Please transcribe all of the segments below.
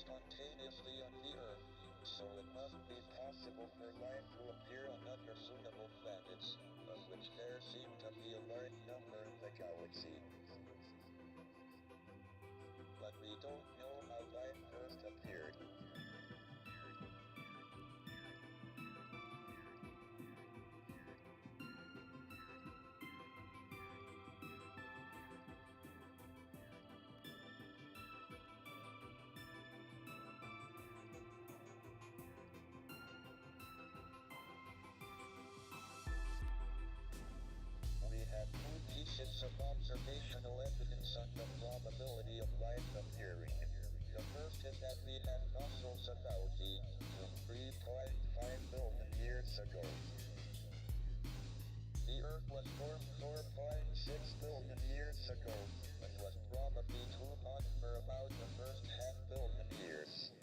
spontaneously on the Earth, so it must be possible for life to appear on other suitable planets, of which there seem to be a large number in the galaxy. But we don't know how life first appeared. We have two pieces of observational evidence on the probability of life appearing. The first is that we have fossils about 3.5 billion years ago. The Earth was formed 4.6 billion years ago, and was probably too hot for about the first half-billion years.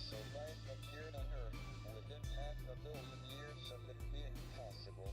So life appeared on Earth within half a billion years of it being possible,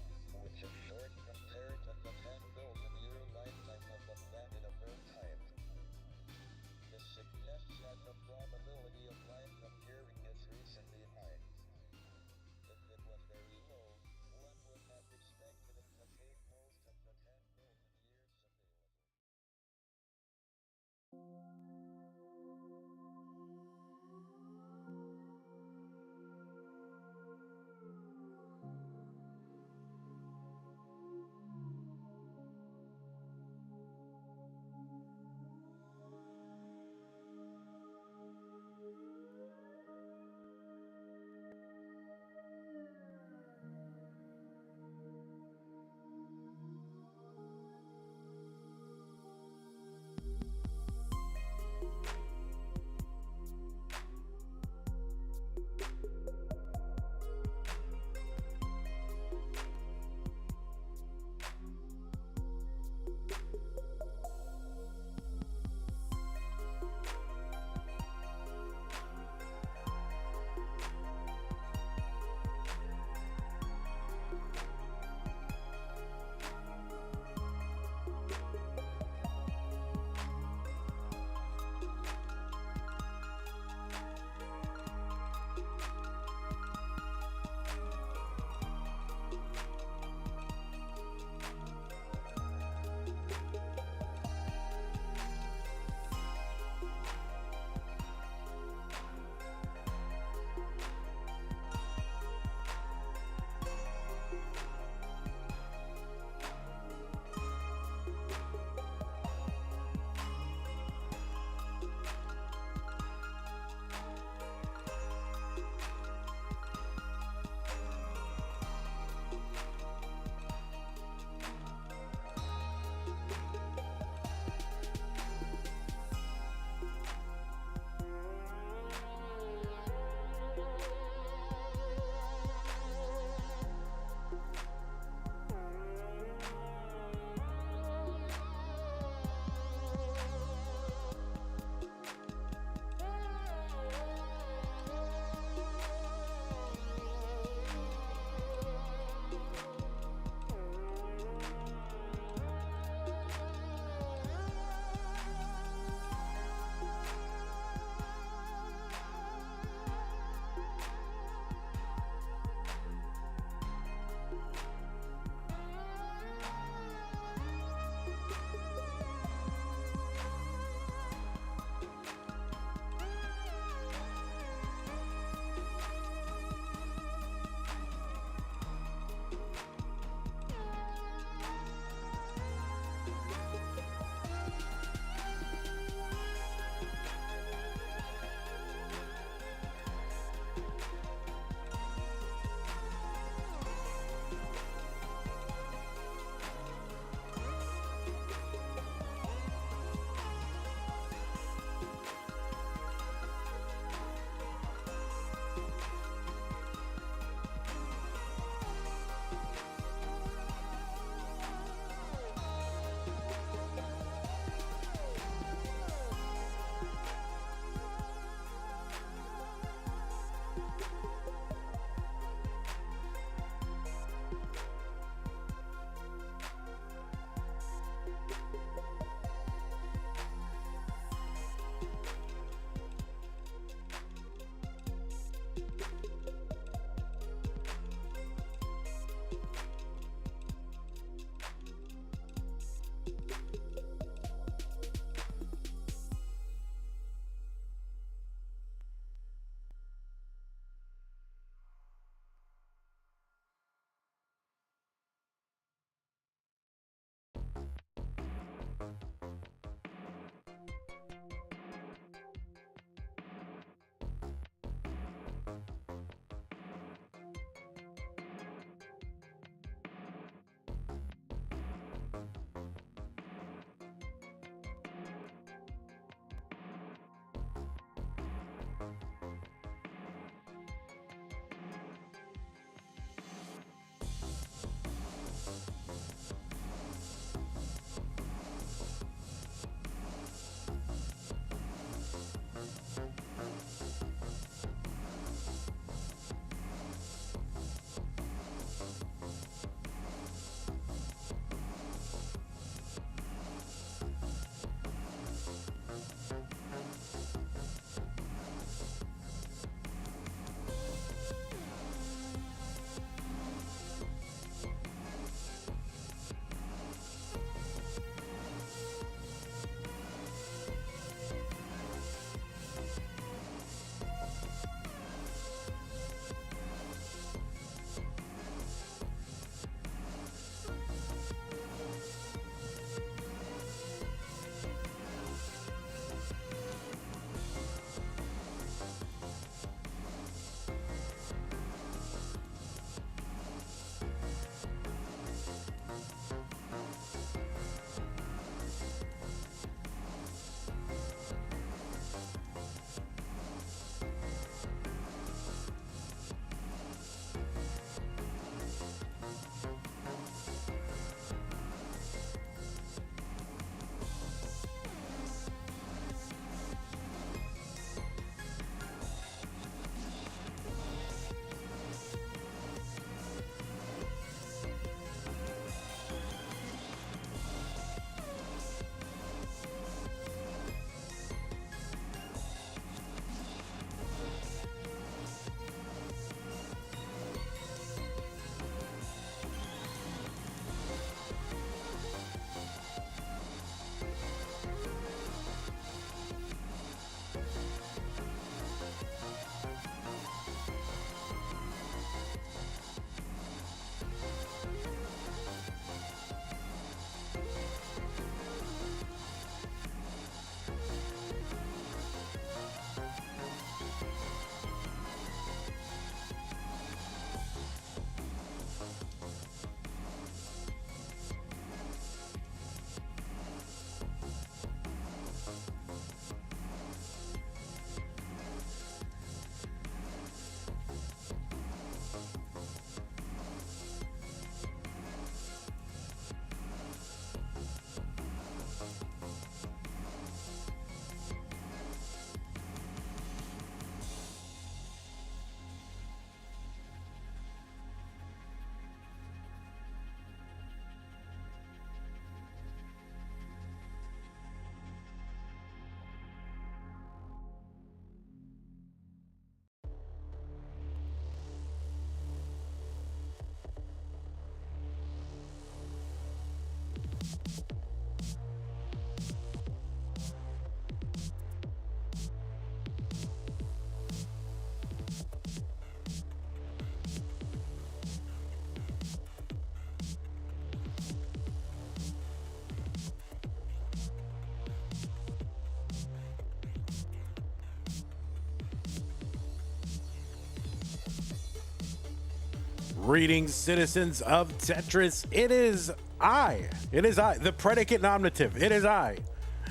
Greetings, citizens of Tetris. It is I, the predicate nominative. It is I,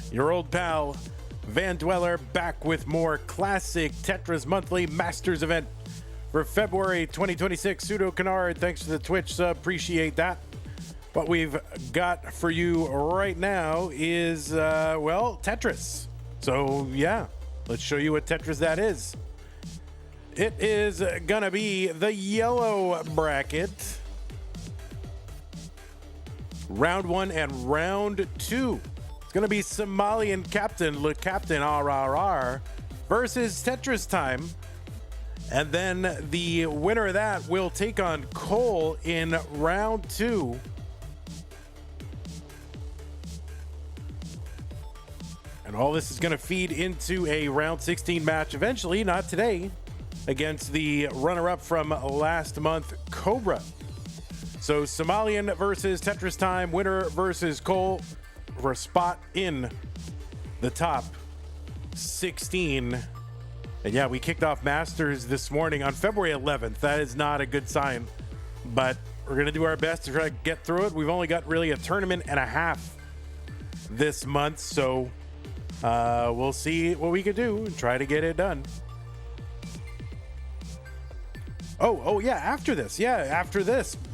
your old pal, Van Dweller, back with more classic Tetris Monthly Masters event for February 2026. Pseudo Canard, thanks for the Twitch sub, appreciate that. What we've got for you right now is, well, Tetris. So, yeah, let's show you what Tetris that is. It is gonna be the yellow bracket. Round 1 and round 2. It's gonna be Somalian captain, Le Captain R1R2 versus Tetris Time. And then the winner of that will take on Cole in round 2. And all this is gonna feed into a round 16 match eventually, not today, against the runner-up from last month, Cobra. So Somalian versus Tetris Time, winner versus Cole for a spot in the top 16. And yeah, we kicked off Masters this morning on February 11th. That is not a good sign, but we're gonna do our best to try to get through it. We've only got really a tournament and a half this month, so we'll see what we can do and try to get it done. Oh yeah, after this,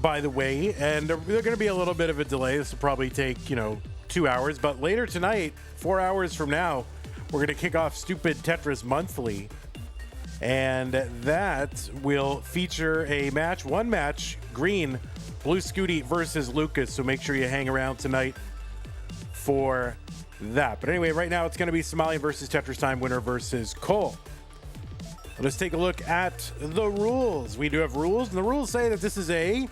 by the way, and there's going to be a little bit of a delay. This will probably take, 2 hours, but later tonight, 4 hours from now, we're going to kick off Stupid Tetris Monthly, and that will feature one match, Green, Blue Scooty versus Lucas, so make sure you hang around tonight for that. But anyway, right now, it's going to be Somalian versus Tetris Time, winner versus Cole. Let's take a look at the rules. We do have rules, and the rules say that this is a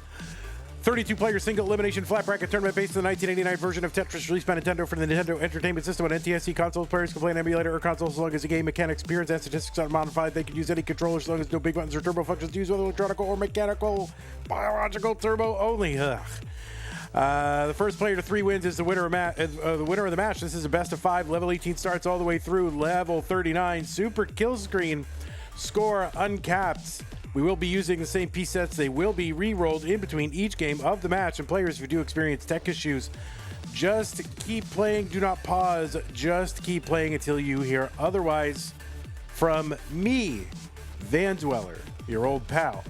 32-player single elimination flat bracket tournament based on the 1989 version of Tetris released by Nintendo for the Nintendo Entertainment System on NTSC consoles. Players can play an emulator or console as long as the game mechanics, appearance, and statistics are modified. They can use any controller as long as no big buttons or turbo functions used, whether electronic or mechanical, biological, turbo only. The first player to 3 wins is the winner of the match. This is a best of 5. Level 18 starts all the way through level 39. Super kill screen. Score uncapped. We will be using the same piece sets. They will be re-rolled in between each game of the match. And players who do experience tech issues, just keep playing. Do not pause. Just keep playing until you hear otherwise from me, Van Dweller, your old pal.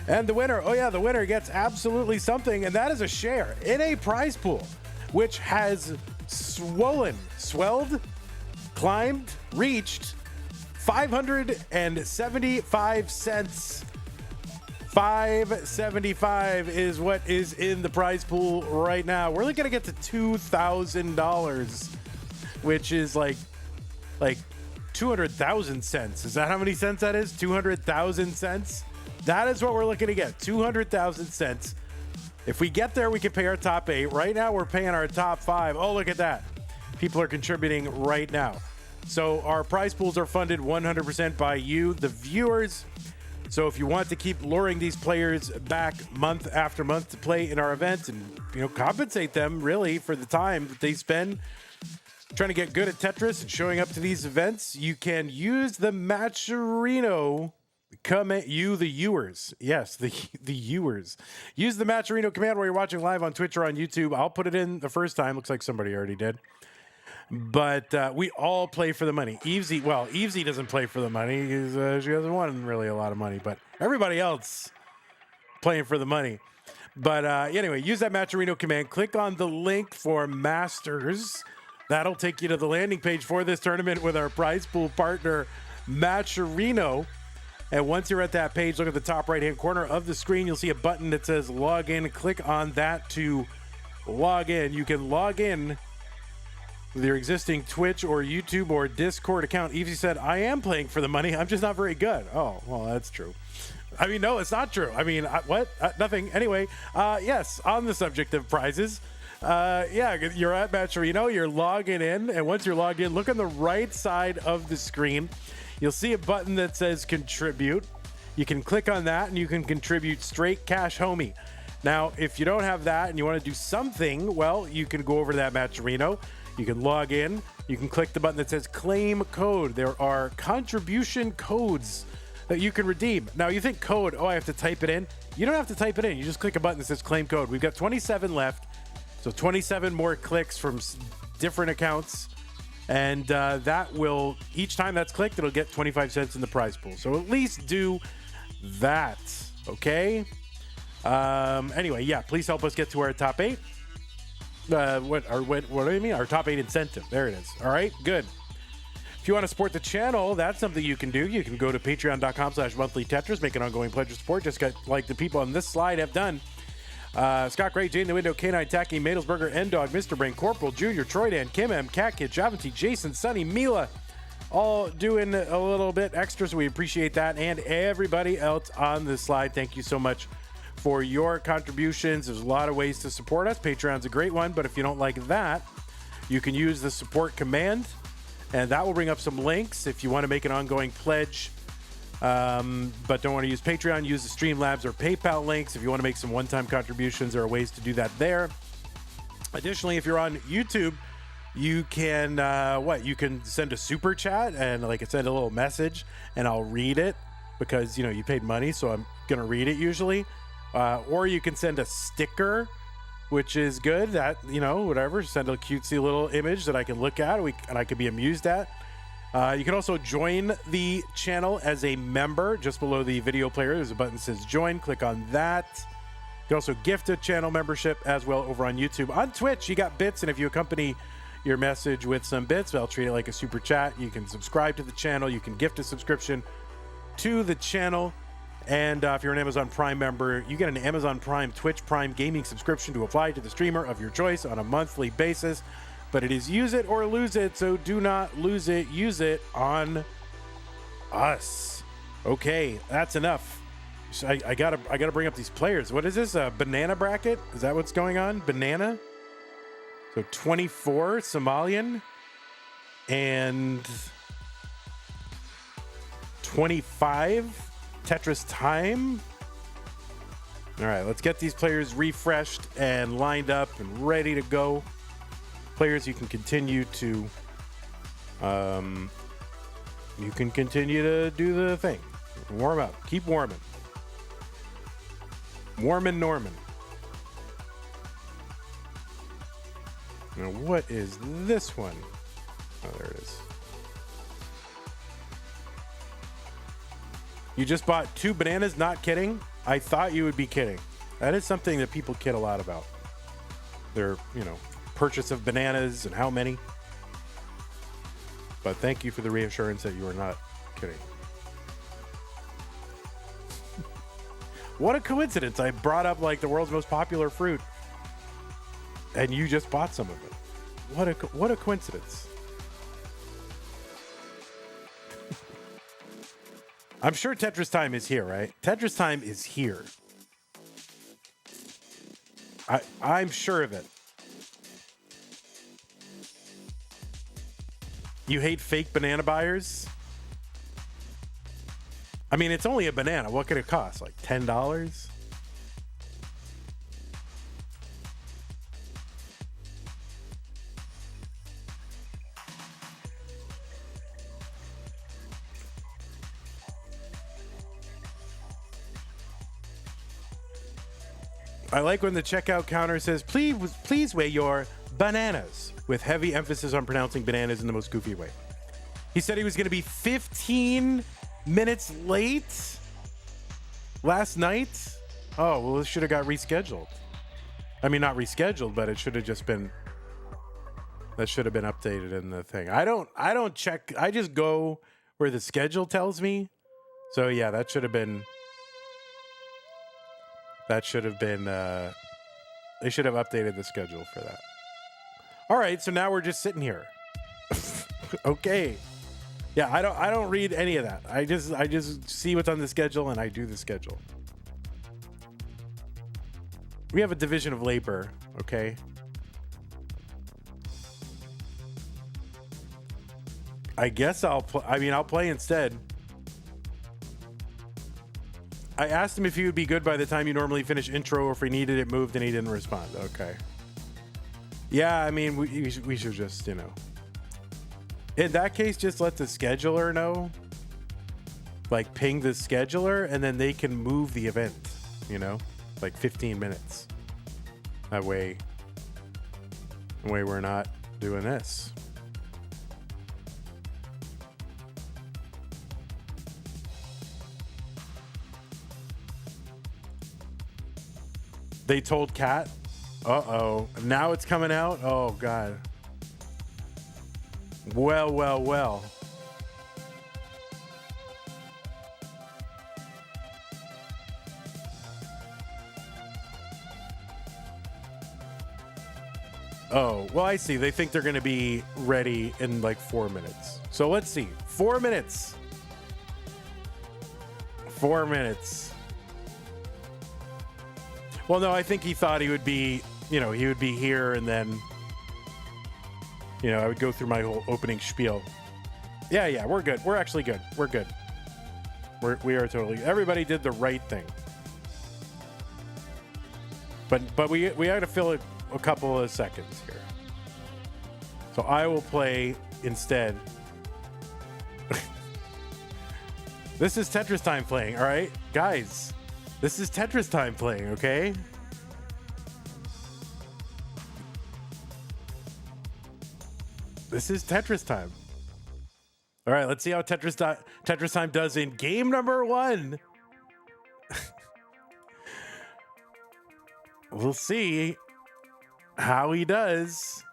And the winner, the winner gets absolutely something, and that is a share in a prize pool, which has swelled, climbed, reached 575 cents. 575 is what is in the prize pool right now. We're only gonna get to $2,000, which is like 200,000 cents. Is that how many cents that is? 200,000 cents. That is what we're looking to get. 200,000 cents. If we get there, we can pay our top 8. Right now, we're paying our top 5. Oh, look at that. People are contributing right now. So our prize pools are funded 100% by you, the viewers. So if you want to keep luring these players back month after month to play in our events and, compensate them really for the time that they spend trying to get good at Tetris and showing up to these events, you can use the Matcherino the viewers. Yes, the viewers. Use the Matcherino command while you're watching live on Twitch or on YouTube. I'll put it in the first time. Looks like somebody already did. But we all play for the money. Evesy doesn't play for the money because she hasn't won really a lot of money. But everybody else playing for the money. But anyway, use that Matcherino command. Click on the link for Masters. That'll take you to the landing page for this tournament with our prize pool partner, Matcherino. And once you're at that page, look at the top right-hand corner of the screen. You'll see a button that says log in. Click on that to log in. You can log in with your existing Twitch or YouTube or Discord account. Evesy said, I am playing for the money. I'm just not very good. Oh, well, that's true. I mean, no, it's not true. I mean, what? Nothing. Anyway, yes, on the subject of prizes, you're at Matcherino. You're logging in. And once you're logged in, look on the right side of the screen. You'll see a button that says contribute. You can click on that and you can contribute straight cash homie. Now, if you don't have that and you want to do something, well, you can go over to that Matcherino. You can log in. You can click the button that says claim code. There are contribution codes that you can redeem. Now you think code, oh, I have to type it in. You don't have to type it in. You just click a button that says claim code. We've got 27 left. So 27 more clicks from different accounts. And that will, each time that's clicked, it'll get 25 cents in the prize pool. So at least do that, okay? Anyway, yeah, please help us get to our top 8. What do you mean? Our top 8 incentive. There it is. All right, good. If you want to support the channel, that's something you can do. You can go to patreon.com/monthlytetris, make an ongoing pledge of support, just like the people on this slide have done. Scott Gray, Jane the Window, K9 Tacky, Madelsberger, N-Dog, Mr. Brain, Corporal, Junior, Troy Dan, Kim M, Cat Kid, Javanti, Jason, Sunny, Mila, all doing a little bit extra, so we appreciate that. And everybody else on this slide, thank you so much for your contributions. There's a lot of ways to support us. Patreon's a great one, but if you don't like that, you can use the support command, and that will bring up some links if you want to make an ongoing pledge. But don't want to use Patreon, use the Streamlabs or PayPal links. If you want to make some one-time contributions, there are ways to do that there. Additionally, if you're on YouTube, you can, you can send a super chat and send a little message and I'll read it because, you paid money. So I'm going to read it usually. Or you can send a sticker, which is good. That, whatever, send a cutesy little image that I can look at and I can be amused at. You can also join the channel as a member. Just below the video player, there's a button that says join. Click on that. You can also gift a channel membership as well over on YouTube. On Twitch, you got bits, and if you accompany your message with some bits, I'll treat it like a super chat. You can subscribe to the channel. You can gift a subscription to the channel. And if you're an Amazon Prime member, you get an Amazon Prime Twitch Prime gaming subscription to apply to the streamer of your choice on a monthly basis. But it is use it or lose it, so do not lose it. Use it on us. Okay, that's enough. So I gotta bring up these players. What is this? A banana bracket? Is that what's going on? Banana? So 24 Somalian and 25 Tetris Ttime. All right, let's get these players refreshed and lined up and ready to go. Players, you can continue to do the thing. Warm up. Keep warming. Warmin' Norman. Now, what is this one? Oh, there it is. You just bought 2 bananas? Not kidding? I thought you would be kidding. That is something that people kid a lot about. Their, purchase of bananas and how many. But thank you for the reassurance that you are not kidding. What a coincidence. I brought up the world's most popular fruit and you just bought some of it. What a coincidence. I'm sure Tetris Ttime is here, right? Tetris Ttime is here. I'm sure of it. You hate fake banana buyers? I mean, it's only a banana. What could it cost? Like $10? I like when the checkout counter says, please weigh your bananas, with heavy emphasis on pronouncing bananas in the most goofy way. He said he was going to be 15 minutes late last night. Oh, well, it should have got rescheduled. I mean, not rescheduled, but it should have just been, that should have been updated in the thing. I don't check. I just go where the schedule tells me. So yeah, that should have been, they should have updated the schedule for that. All right, so now we're just sitting here. Okay. Yeah, I don't read any of that. I just see what's on the schedule and I do the schedule. We have a division of labor, okay? I guess I'll play instead. I asked him if he would be good by the time you normally finish intro or if he needed it moved and he didn't respond. Okay. Yeah, I mean, we should just, in that case, just let the scheduler know. like ping the scheduler and then they can move the event, you know, like 15 minutes. That way we're not doing this. They told Kat. Uh-oh. Now it's coming out? Oh, God. Well, well, well. Oh, well, I see. They think they're going to be ready in like 4 minutes. So let's see. 4 minutes. 4 minutes. Well, no, I think he thought he would be, you know, he would be here and then, you know, I would go through my whole opening spiel. Yeah, we're good. We're actually good. We're good. We are totally, everybody did the right thing. But we had to fill it a couple of seconds here. So I will play instead. This is Tetris time playing, all right? Guys, this is Tetris time playing, okay? This is Tetris time. All right, let's see how Tetris time does in game number 1. We'll see how he does.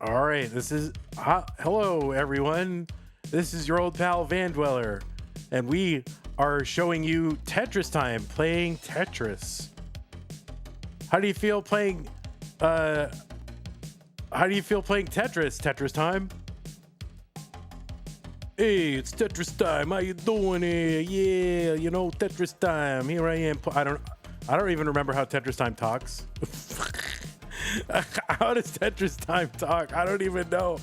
All right, this is hello everyone. This is your old pal Van Dweller, and we are showing you Tetris time, playing Tetris. How do you feel playing? How do you feel playing Tetris? Tetris time. Hey, it's Tetris time. How you doing here? Yeah, you know, Tetris time. Here I am. I don't even remember how Tetris time talks. How does Tetris time talk? I don't even know.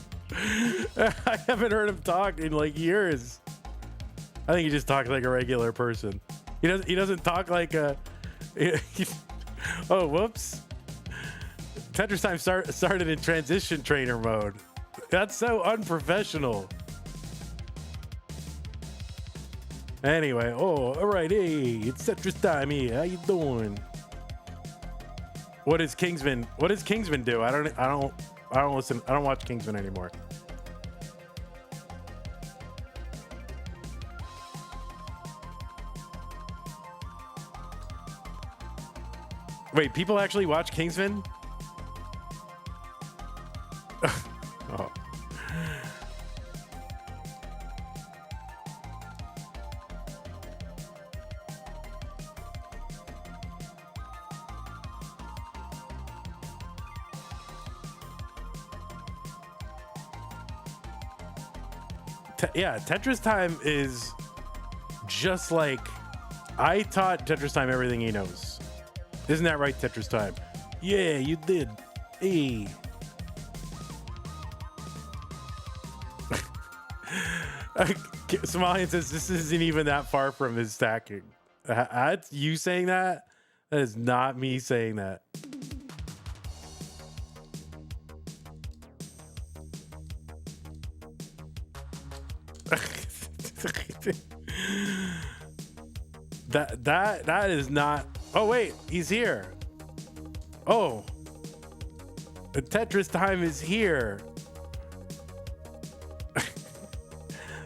I haven't heard him talk in like years. I think he just talks like a regular person. He doesn't talk like a. Oh, whoops. Tetris time started in transition trainer mode. That's so unprofessional. Anyway, oh, all right, hey, it's Tetris time here. How you doing? What does Kingsman do? I don't listen. I don't watch Kingsman anymore. Wait, people actually watch Kingsman? Oh. Yeah, Tetris time is just like I taught Tetris time everything he knows. Isn't that right, Tetris time? Yeah, you did. Hey. Somalian says this isn't even that far from his stacking. That's you saying that? That is not me saying that. that is not. Oh wait, he's here. Oh, the Tetris time is here.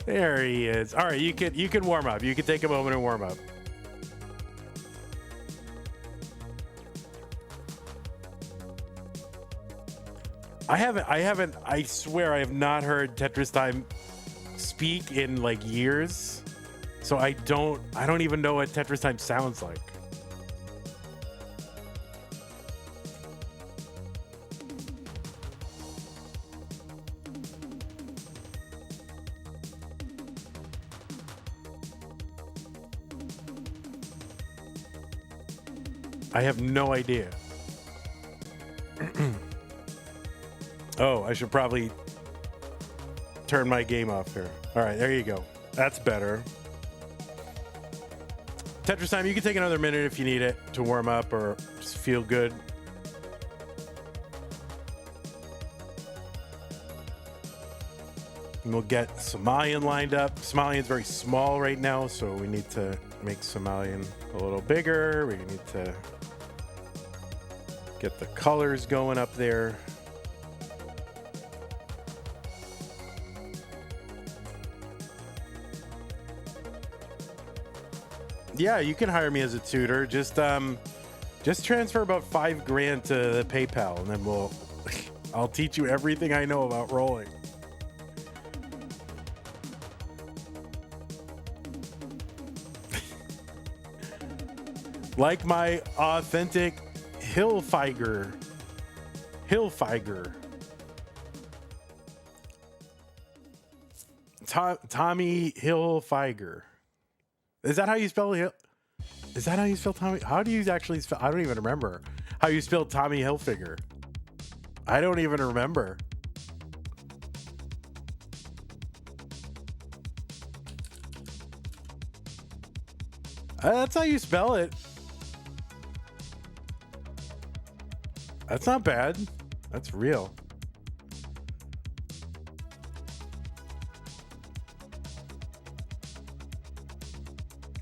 There he is. All right, you can warm up. You can take a moment and warm up. I swear I have not heard Tetris time speak in like years. So I don't even know what Tetris time sounds like. I have no idea. Oh, I should probably turn my game off here. All right, there you go. That's better. Tetris time, you can take another minute if you need it to warm up or just feel good. And we'll get Somalian lined up. Somalian's very small right now, so we need to make Somalian a little bigger. We need to get the colors going up there. Yeah, you can hire me as a tutor. Just transfer about $5,000 to the PayPal, and then I'll teach you everything I know about rolling. Like my authentic Hilfiger. Tommy Hilfiger. Is that how you spell it? Is that how you spell Tommy? How do you actually spell? I don't even remember how you spelled Tommy Hilfiger. I don't even remember. That's how you spell it. That's not bad. That's real.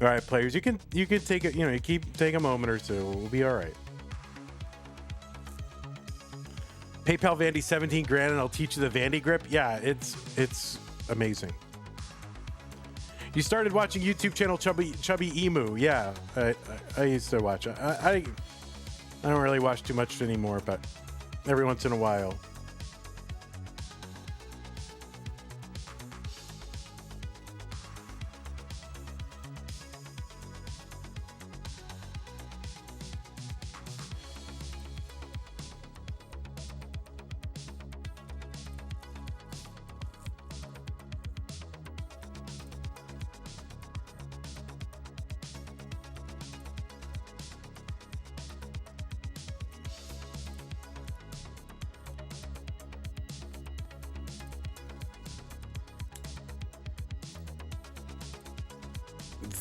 All right, players, you can take it. You know, take a moment or two. We'll be all right. PayPal Vandy $17,000, and I'll teach you the Vandy grip. Yeah, it's amazing. You started watching YouTube channel Chubby Emu. Yeah, I used to watch. I don't really watch too much anymore, but every once in a while.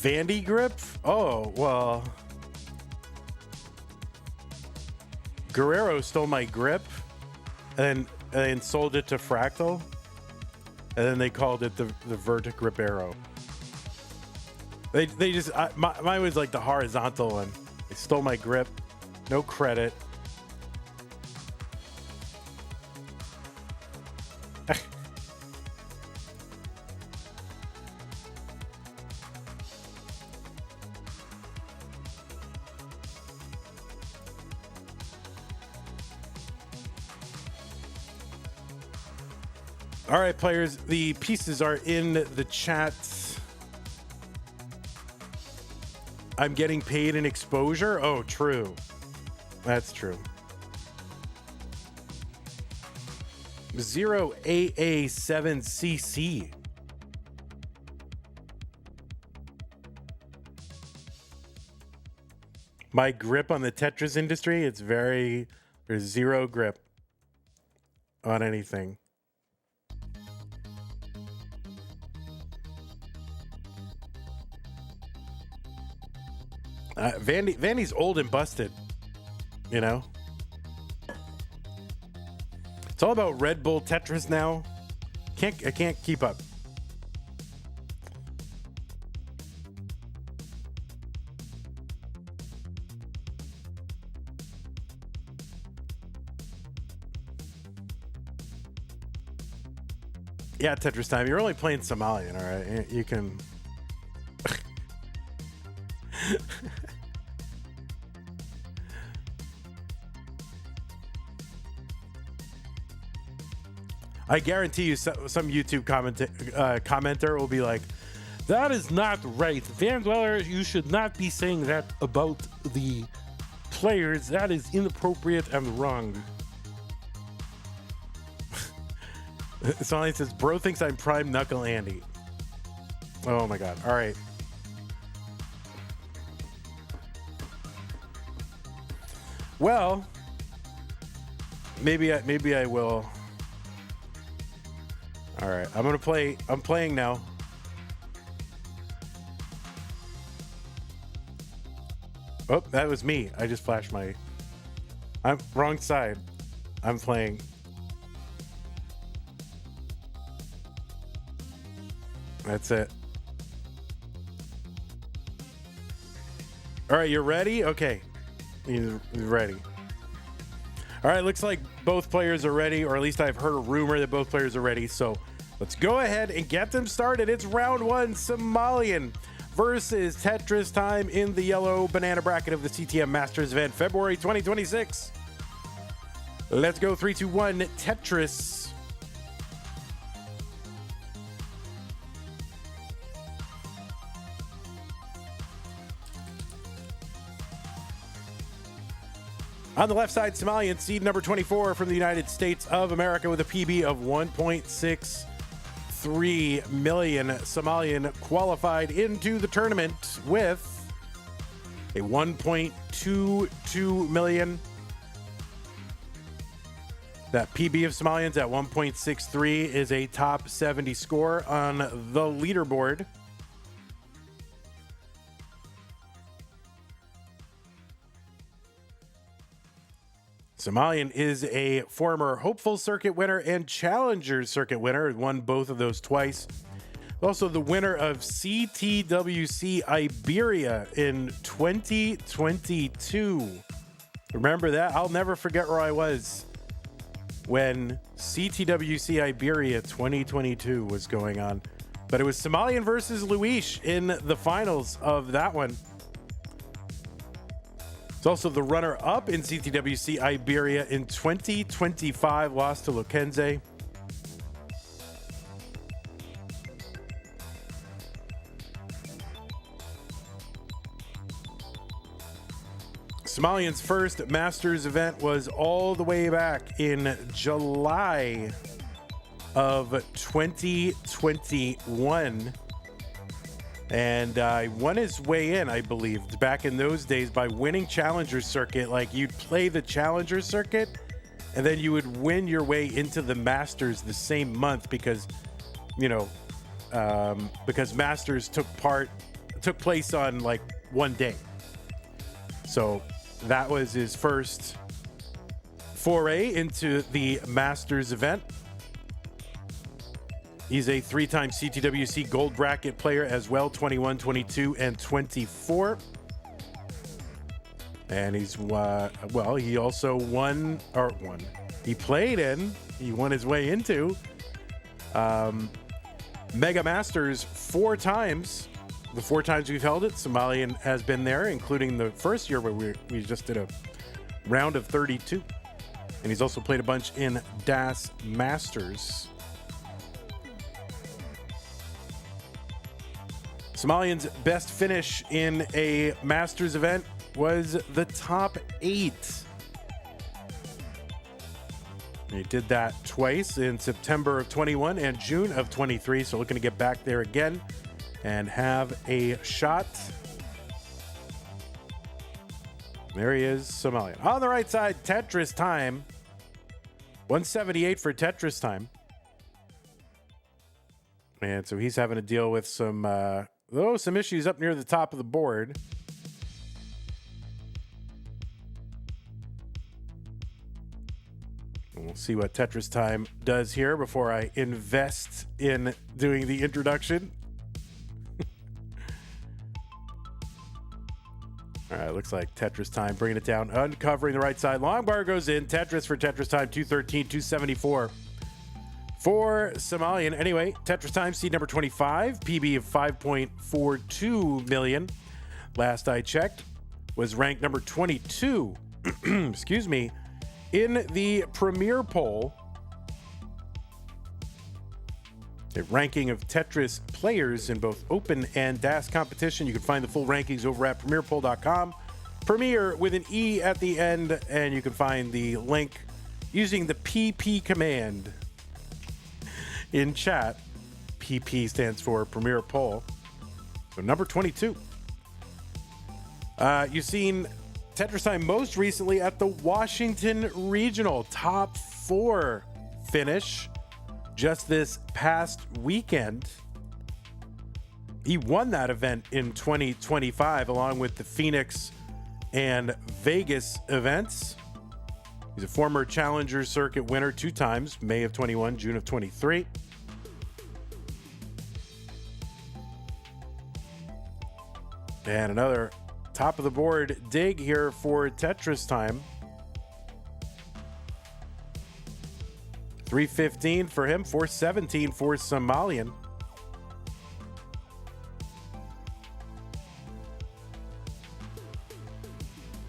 Vandy grip? Oh, well. Guerrero stole my grip and then sold it to Fractal. And then they called it the Vertic Grip Arrow. They just, mine was like the horizontal one. They stole my grip. No credit. All right, players, the pieces are in the chat. I'm getting paid in exposure. Oh, true. That's true. 0AA7CC. My grip on the Tetris industry, there's zero grip on anything. Vandy's old and busted, you know. It's all about Red Bull Tetris now. I can't keep up. Yeah, Tetris time. You're only playing Somalian, all right? You can. I guarantee you some YouTube commenter will be like, that is not right. Van Dweller, you should not be saying that about the players. That is inappropriate and wrong. Somebody says, bro thinks I'm Prime Knuckle Andy. Oh my God. All right. Well, maybe I will. All right, I'm playing now. Oh, that was me. I just flashed I'm wrong side. I'm playing. That's it. All right, you're ready? Okay. He's ready. All right, looks like both players are ready, or at least I've heard a rumor that both players are ready. So let's go ahead and get them started. It's round one, Somalian versus Tetris Time in the yellow banana bracket of the CTM Masters event, February 2026. Let's go 3, 2, 1, Tetris. On the left side, Somalian, seed number 24 from the United States of America with a PB of 1.63 million. Somalian qualified into the tournament with a 1.22 million. That PB of Somalians at 1.63 is a top 70 score on the leaderboard. Somalian is a former Hopeful Circuit winner and Challenger Circuit winner, won both of those twice. Also the winner of CTWC Iberia in 2022. Remember that? I'll never forget where I was when CTWC Iberia 2022 was going on. But it was Somalian versus Luis in the finals of that one. It's also the runner-up in CTWC Iberia in 2025, lost to Lokenze. Somalian's first Masters event was all the way back in July of 2021. And won his way in, I believe, back in those days by winning Challenger Circuit. Like, you'd play the Challenger Circuit, and then you would win your way into the Masters the same month because, because Masters took place on, like, one day. So that was his first foray into the Masters event. He's a three-time CTWC gold bracket player as well, 21, 22, and 24. And he's, he also he won his way into Mega Masters 4 times. The 4 times we've held it, Somalian has been there, including the first year where we just did a round of 32. And he's also played a bunch in DAS Masters. Somalian's best finish in a Masters event was the top 8. He did that twice in September of 21 and June of 23, so looking to get back there again and have a shot. There he is, Somalian. On the right side, Tetris Time. 178 for Tetris Time. And so he's having to deal with some issues up near the top of the board. And we'll see what Tetris Time does here before I invest in doing the introduction. All right, looks like Tetris Time bringing it down, uncovering the right side. Long bar goes in. Tetris for Tetris Time, 213, 274 for Somalian. Anyway, Tetris Time, seed number 25, PB of 5.42 million. Last I checked, was ranked number 22, excuse me, in the Premier poll. A ranking of Tetris players in both open and DAS competition. You can find the full rankings over at premierpoll.com. Premier with an E at the end, and you can find the link using the PP command in chat. PP stands for Premier Poll. So number 22. You've seen Tetris Time most recently at the Washington Regional top 4 finish. Just this past weekend, he won that event in 2025 along with the Phoenix and Vegas events. He's a former Challenger Circuit winner 2 times, May of 21, June of 23. And another top of the board dig here for Tetris time. 315 for him, 417 for Somalian.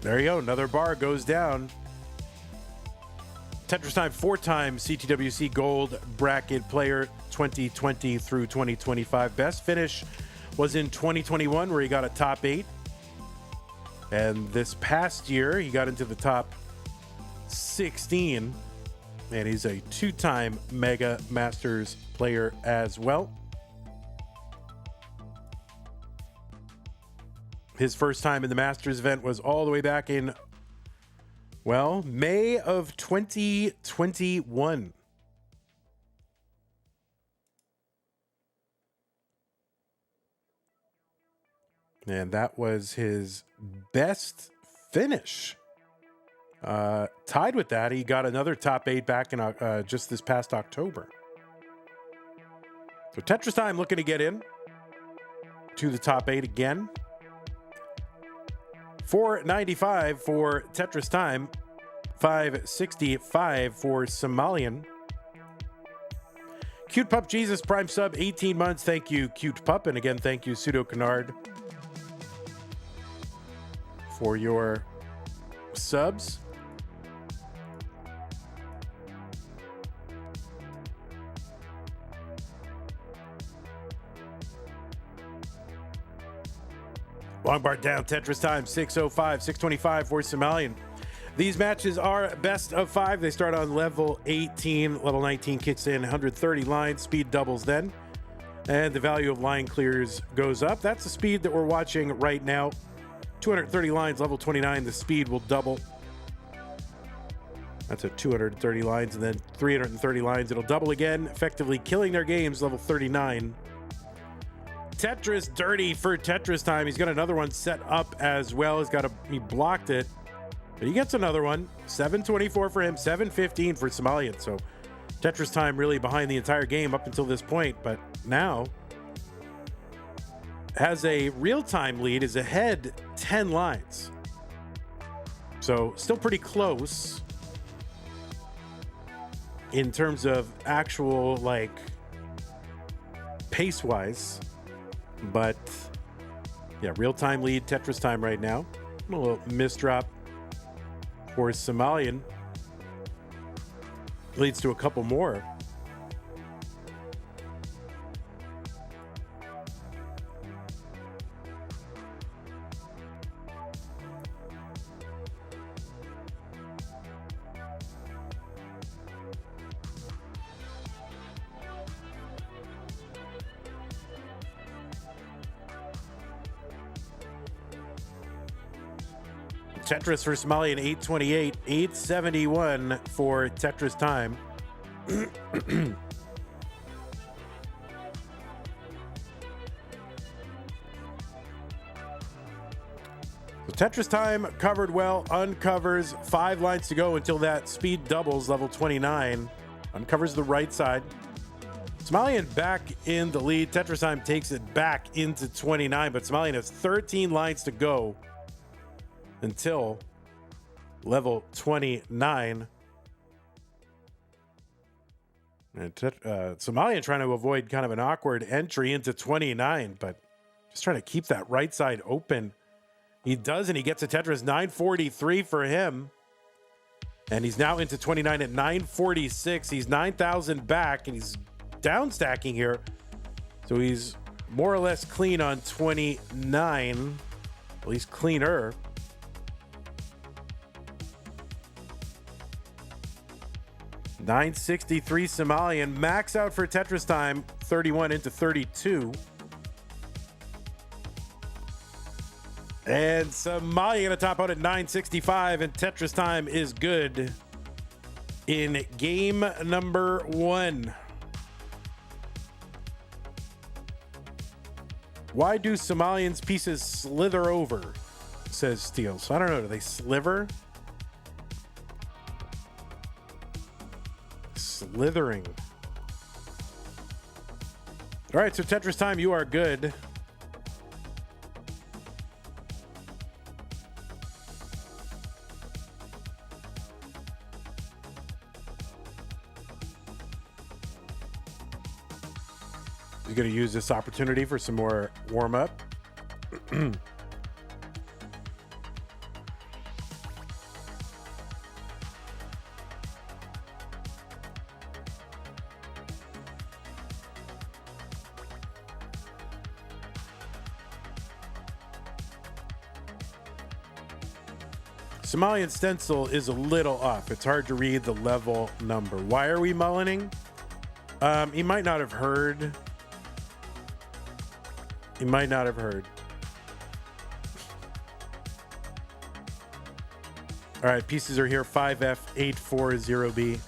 There you go. Another bar goes down. Tetris time, 4-time CTWC Gold Bracket Player 2020 through 2025. Best finish was in 2021 where he got a top 8. And this past year, he got into the top 16. And he's a 2-time Mega Masters player as well. His first time in the Masters event was all the way back in, well, May of 2021. And that was his best finish. Tied with that, he got another top 8 back in just this past October. So Tetris time looking to get in to the top 8 again. 495 for Tetris time, 565 for Somalian. Cute Pup Jesus Prime sub 18 months. Thank you, Cute Pup, and again thank you, Pseudo Canard, for your subs. Long bar down, Tetris time, 605, 625 for Somalian. These matches are best of 5. They start on level 18. Level 19 kicks in, 130 lines. Speed doubles then. And the value of line clears goes up. That's the speed that we're watching right now. 230 lines, level 29. The speed will double. That's at 230 lines. And then 330 lines, it'll double again, effectively killing their games, level 39. Tetris dirty for Tetris time. He's got another one set up as well. He blocked it, but he gets another one. 724 for him, 715 for Somalian. So Tetris time really behind the entire game up until this point, but now has a real-time lead, is ahead 10 lines. So still pretty close in terms of actual, like, pace-wise. But yeah, real-time lead, Tetris time right now. A little misdrop for Somalian. Leads to a couple more. Tetris for Somalian, 828, 871 for Tetris time. Tetris time covered well, uncovers 5 lines to go until that speed doubles, level 29. Uncovers the right side. Somalian back in the lead. Tetris time takes it back into 29, but Somalian has 13 lines to go until level 29. And Somalian trying to avoid kind of an awkward entry into 29, but just trying to keep that right side open. He does, and he gets a Tetris 943 for him. And he's now into 29 at 946. He's 9,000 back, and he's down stacking here. So he's more or less clean on 29, at least cleaner. $963 Somalian. Max out for Tetris time, 31 into 32. And Somalian gonna top out at 965, and Tetris time is good in game number 1. Why do Somalian's pieces slither over? Says Steele. So I don't know, do they sliver? Slithering. All right, so Tetris time, you are good. He's going to use this opportunity for some more warm-up. Somalian stencil is a little off. It's hard to read the level number. Why are we mullining? He might not have heard. He might not have heard. All right, pieces are here. 5F840B.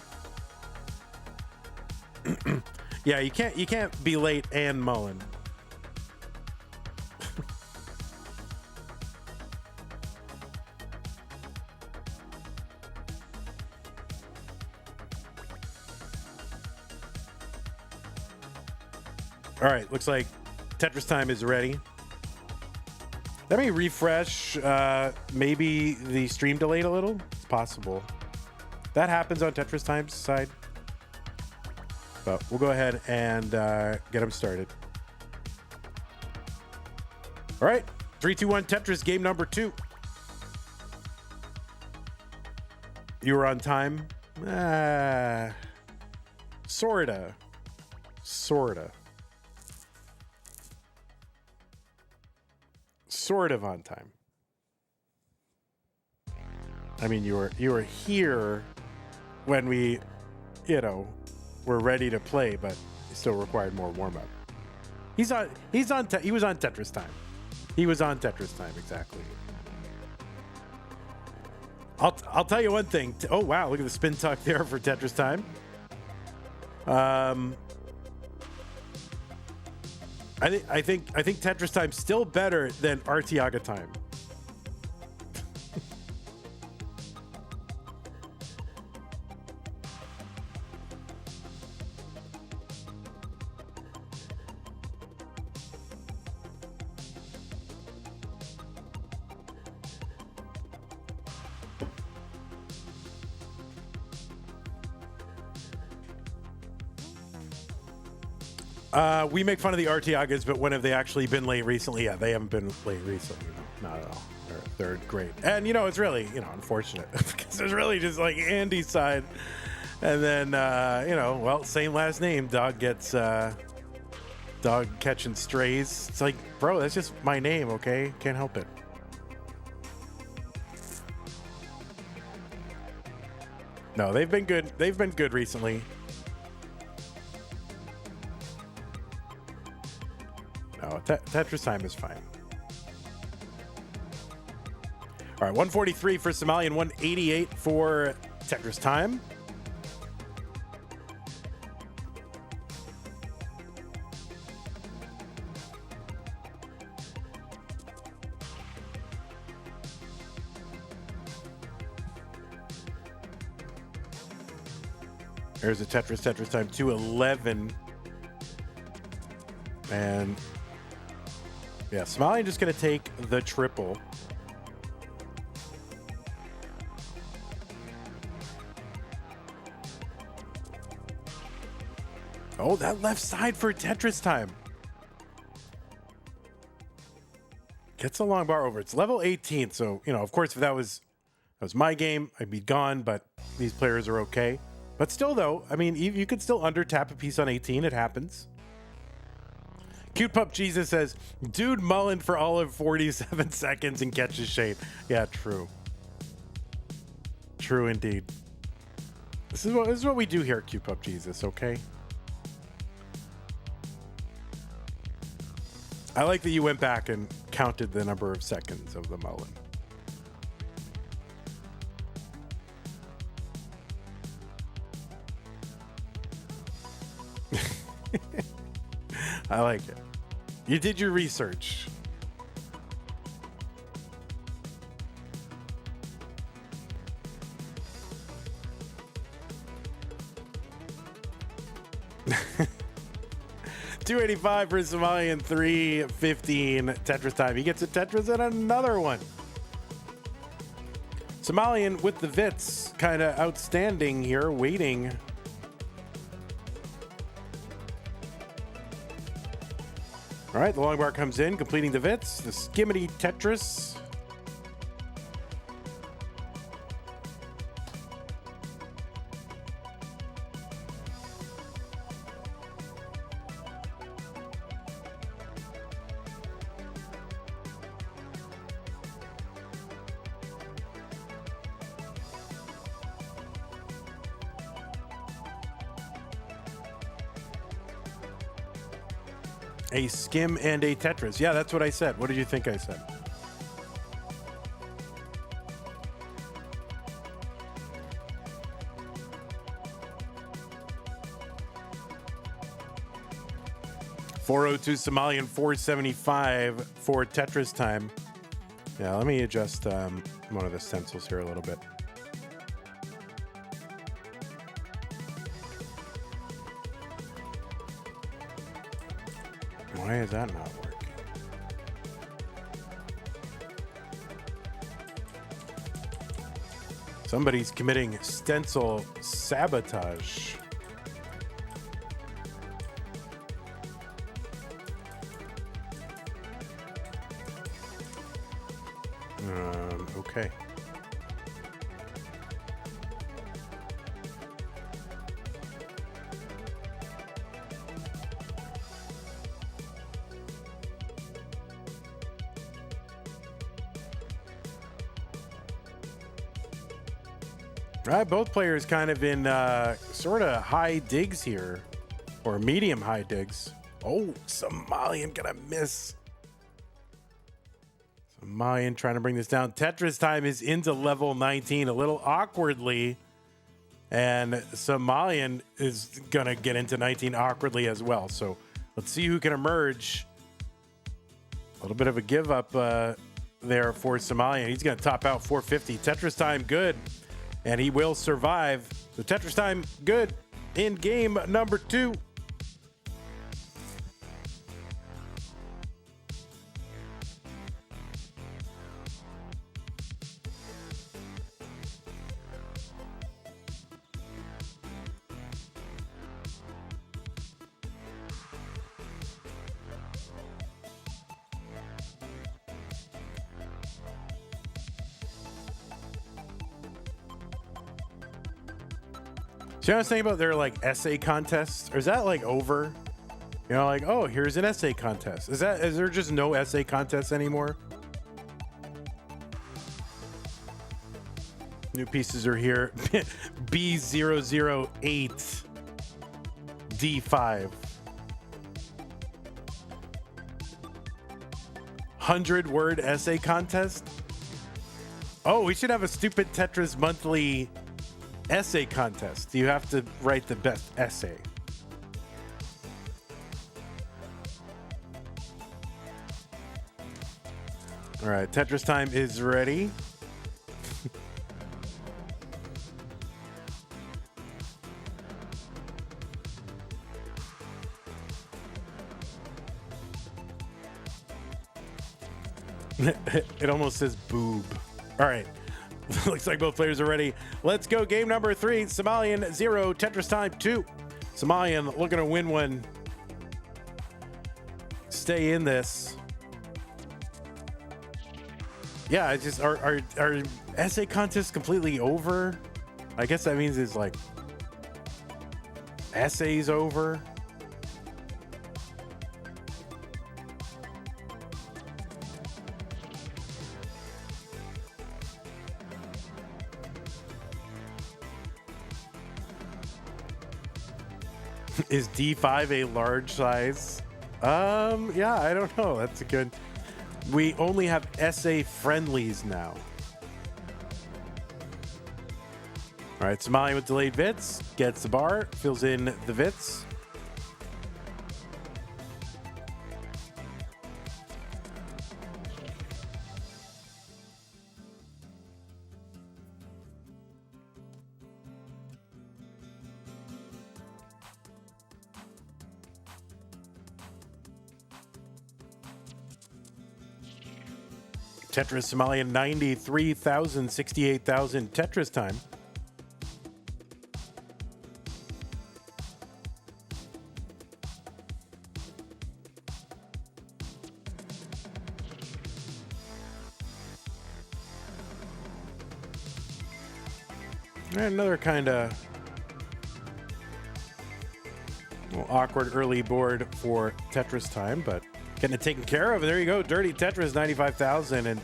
Yeah, you can't be late and mullen. All right, looks like Tetris time is ready. Let me refresh. Maybe the stream delayed a little. It's possible. That happens on Tetris time's side. But we'll go ahead and get them started. All right, 3, 2, 1, Tetris game number 2. You were on time? Sorta. Sort of on time. I mean, you were here when we, were ready to play, but it still required more warm up. He was on Tetris time. He was on Tetris time, exactly. I'll tell you one thing. Oh wow, look at the spin tuck there for Tetris time. I think Tetris time's still better than Artiaga time. We make fun of the Artiagas, but when have they actually been late recently? Yeah, they haven't been late recently. No, not at all. They're great. And, it's really, unfortunate because there's really just like Andy's side. And then, same last name. Dog catching strays. It's like, bro, that's just my name, okay? Can't help it. No, they've been good. They've been good recently. No, Tetris time is fine. All right, 143 for Somalian, 188 for Tetris time. There's a Tetris time, 211. And yeah, Somalian just going to take the triple. Oh, that left side for Tetris time. Gets a long bar over. It's level 18. So, of course, if that was my game, I'd be gone, but these players are okay. But still, though, I mean, you could still under tap a piece on 18. It happens. Cute Pup Jesus says, dude mullen for all of 47 seconds and catches shade. Yeah, true. True indeed. This is what we do here at Cute Pup Jesus, okay? I like that you went back and counted the number of seconds of the mullen. I like it. You did your research. $285 for Somalian, $315 Tetris time. He gets a Tetris and another one. Somalian with the Vits, kind of outstanding here, waiting. All right, the long bar comes in, completing the Vits. The Skimmity Tetris. A skim and a Tetris. Yeah, that's what I said. What did you think I said? $402 Somalian, $475 for Tetris time. Yeah, let me adjust one of the stencils here a little bit. Why is that not working? Somebody's committing stencil sabotage. Okay. All right, both players kind of in sort of high digs here, or medium high digs. Oh, Somalian gonna miss. Somalian trying to bring this down. Tetris time is into level 19 a little awkwardly, and Somalian is gonna get into 19 awkwardly as well. So let's see who can emerge. A little bit of a give up there for Somalian. He's gonna top out 450. Tetris time good. And he will survive. The Tetris time, good in game number 2. See what I was thinking about their like essay contests? Or is that like over? You know, like, oh, here's an essay contest. Is there just no essay contests anymore? New pieces are here. B008 D5. 100-word essay contest? Oh, we should have a stupid Tetris monthly essay contest. You have to write the best essay. All right, Tetris time is ready. It almost says boob. All right. Looks like both players are ready. Let's go. Game number 3. Somalian 0, Tetris time 2. Somalian looking to win one. Stay in this. Yeah, I just are essay contests completely over? I guess that means it's like essays over. Is D5 a large size? Yeah, I don't know. That's a good. We only have essay friendlies now. All right, Somalian with delayed Vits gets the bar, fills in the Vits. Tetris Somalian 93,000, 68,000 Tetris time. Another kind of awkward early board for Tetris Time, but getting it taken care of. There you go. Dirty Tetris, 95,000. And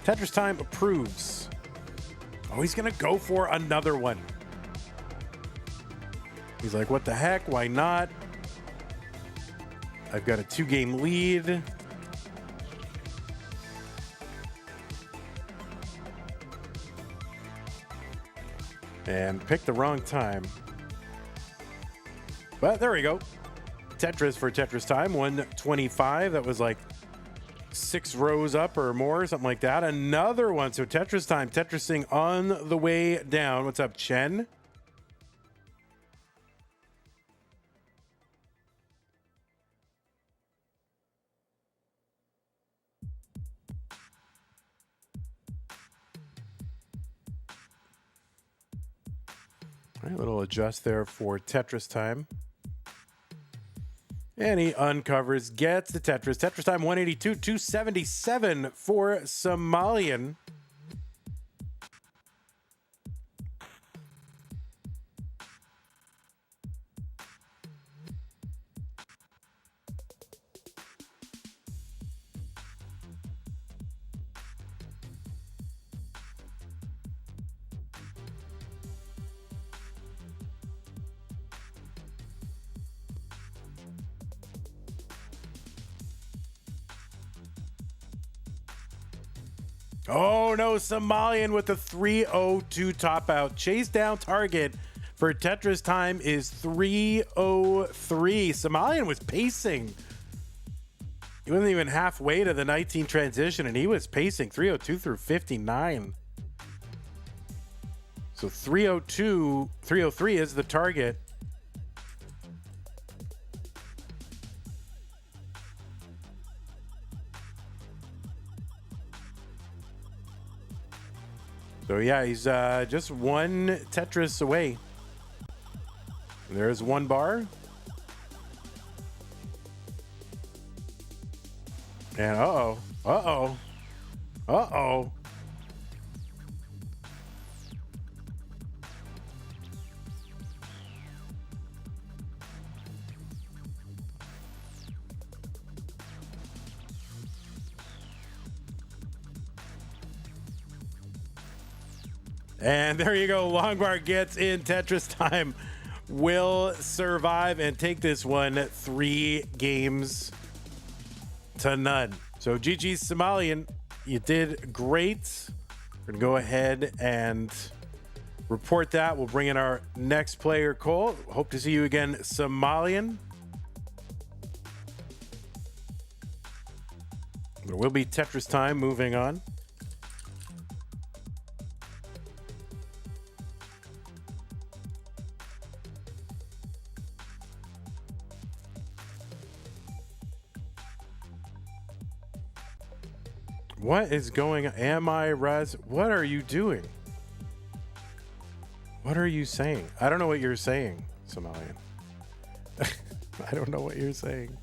Tetris Time approves. Oh, he's going to go for another one. He's like, what the heck? Why not? I've got a 2-game lead. And picked the wrong time. But there we go. Tetris for Tetris Time, 125. That was like 6 rows up or more, something like that. Another one. So Tetris Time, Tetrising on the way down. What's up, Chen? All right, little adjust there for Tetris Time. And he uncovers, gets the Tetris. Tetris Time 182, 277 for Somalian. Oh no, Somalian with the 302 top out. Chase down target for Tetris Time is 303. Somalian was pacing. He wasn't even halfway to the 19 transition, and he was pacing 302 through 59. So 303 is the target. So yeah, he's just one Tetris away. There's one bar. And uh-oh. Uh-oh. Uh-oh. And there you go. Longbar gets in. Tetris Time will survive and take this one 3 games to none. So GG Somalian, you did great. We're going to go ahead and report that. We'll bring in our next player, Cole. Hope to see you again, Somalian. There will be Tetris Time moving on. What is going on? Am I Raz? What are you doing? What are you saying? I don't know what you're saying, Somalian. I don't know what you're saying.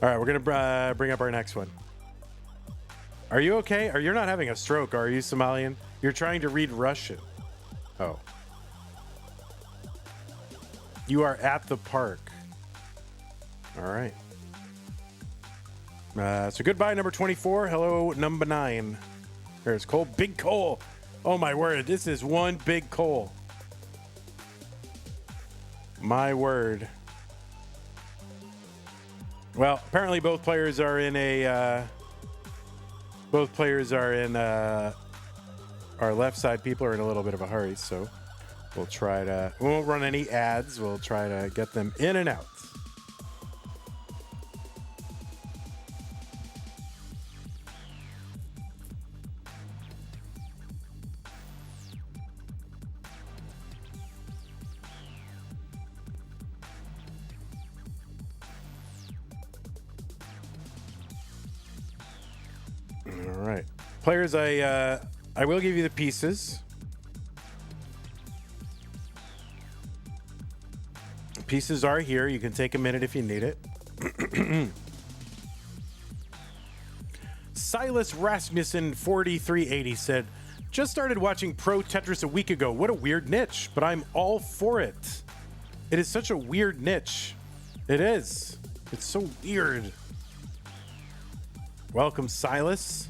All right, we're going to bring up our next one. Are you okay? You're not having a stroke, are you, Somalian? You're trying to read Russian. Oh. You are at the park. All right. So goodbye, number 24. Hello, number 9. There's Cole. Big Cole. Oh, my word. This is one big Cole. My word. Well, apparently both players are in a... our left side people are in a little bit of a hurry, so we'll try to... We won't run any ads. We'll try to get them in and out. All right, players, I will give you the pieces. Pieces are here. You can take a minute if you need it. Silas Rasmussen 4380 said, just started watching Pro Tetris a week ago. What a weird niche, but I'm all for it. It is such a weird niche. It is. It's so weird. Welcome, Silas.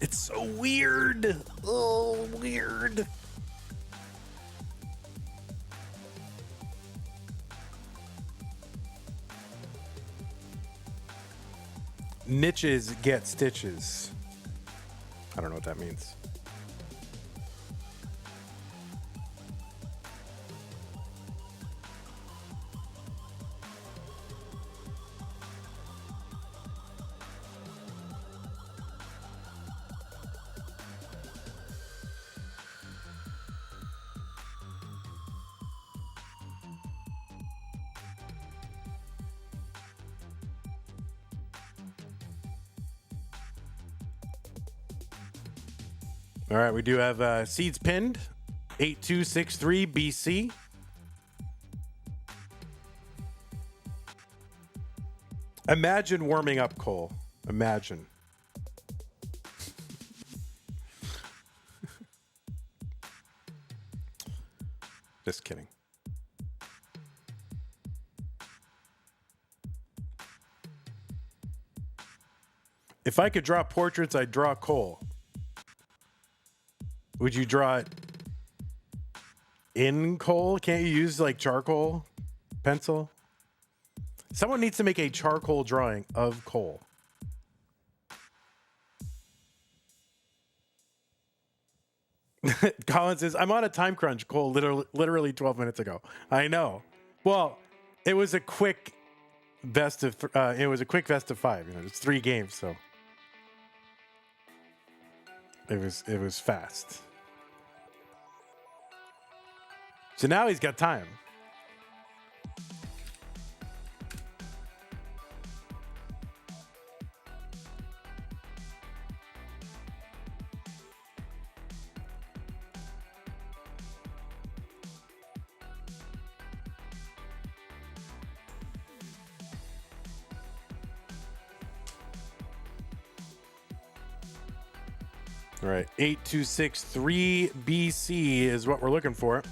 It's so weird. Oh, weird. Niches get stitches. I don't know what that means. All right, we do have seeds pinned. 8263 BC. Imagine warming up, Cole. Imagine. Just kidding. If I could draw portraits, I'd draw Cole. Would you draw it in coal? Can't you use like charcoal pencil? Someone needs to make a charcoal drawing of coal. Colin says, I'm on a time crunch, Cole, literally 12 minutes ago. I know. Well, it was a quick best of 5. You know, it's 3 games, so it was fast. So now he's got time. All right, 8263 BC is what we're looking for.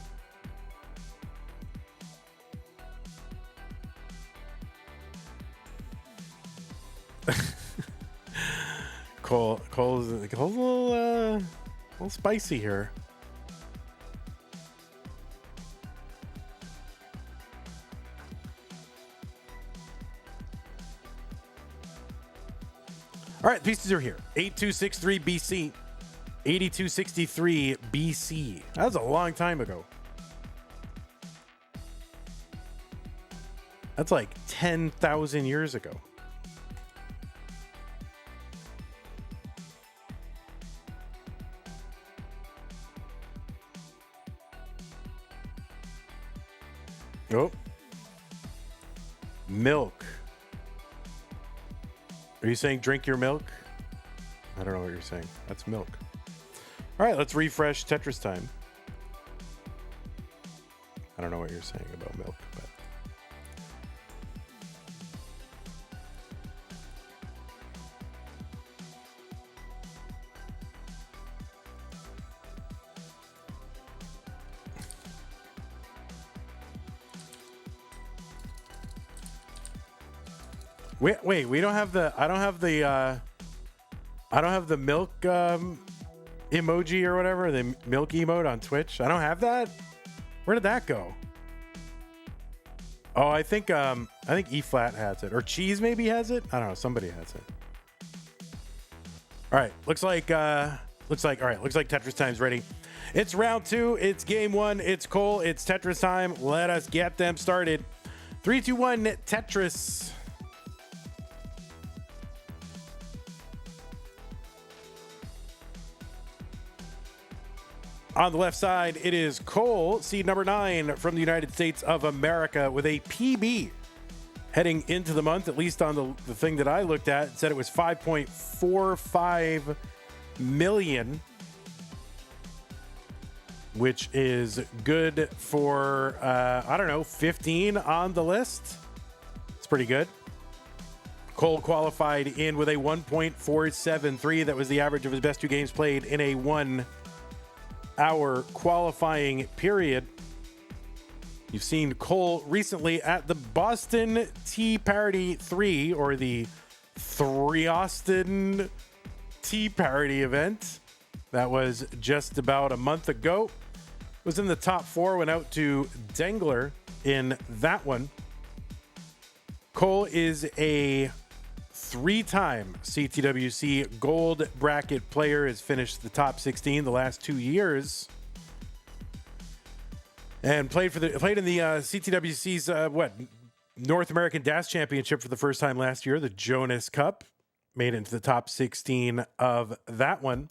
Cole's a little spicy here. All right, pieces are here. 8263 BC, 8263 BC. That was a long time ago. That's like 10,000 years ago. Oh. Milk. Are you saying drink your milk? I don't know what you're saying. That's milk. All right, let's refresh Tetris time. I don't know what you're saying about milk, but wait, we don't have the I don't have the milk emoji or whatever, the milk emote on Twitch. I don't have that. Where did that go? Oh, I think E Flat has it, or Cheese maybe has it. I don't know. Somebody has it. All right, looks like Tetris time's ready. It's round 2. It's game 1. It's Cole. It's Tetris time. Let us get them started. 3, 2, 1. Tetris. On the left side, it is Cole, seed number 9 from the United States of America, with a PB heading into the month, at least on the thing that I looked at. It said it was 5.45 million. which is good for, I don't know, 15 on the list. It's pretty good. Cole qualified in with a 1.473. That was the average of his best 2 games played in a 1 hour qualifying period. You've seen Cole recently at the Boston Tea Party 3, or the Austin Tea Party event. That was just about a month ago. Was in the top 4, went out to Dengler in that one. Cole is a 3-time CTWC gold bracket player, has finished the top 16 the last 2 years. And played in the CTWC's North American Dash Championship for the first time last year, the Jonas Cup. Made it into the top 16 of that one.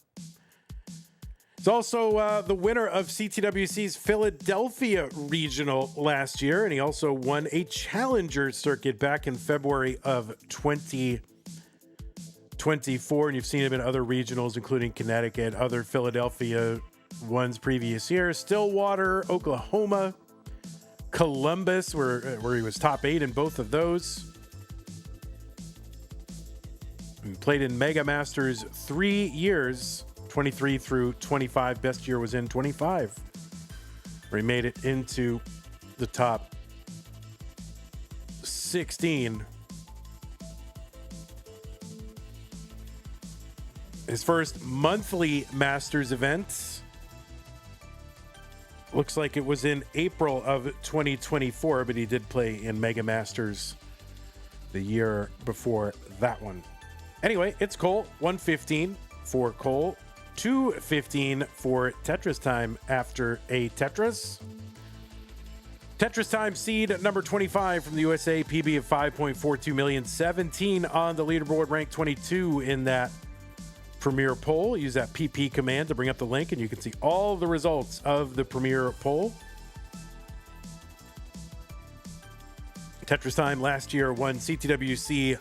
He's also the winner of CTWC's Philadelphia Regional last year, and he also won a Challenger circuit back in February of 2024. And you've seen him in other regionals, including Connecticut, other Philadelphia ones previous years, Stillwater, Oklahoma, Columbus, where he was top 8 in both of those. He played in Mega Masters 3 years, 23 through 25. Best year was in 25, where he made it into the top 16. His first monthly Masters event looks like it was in April of 2024, but he did play in Mega Masters the year before that one. Anyway, it's Cole. 115 for Cole. 215 for Tetris time after a Tetris. Tetris time seed number 25 from the USA, PB of 5.42 million. 17 on the leaderboard, ranked 22 in that Premier poll. Use that PP command to bring up the link, and you can see all the results of the Premier poll. Tetris time last year won CTWC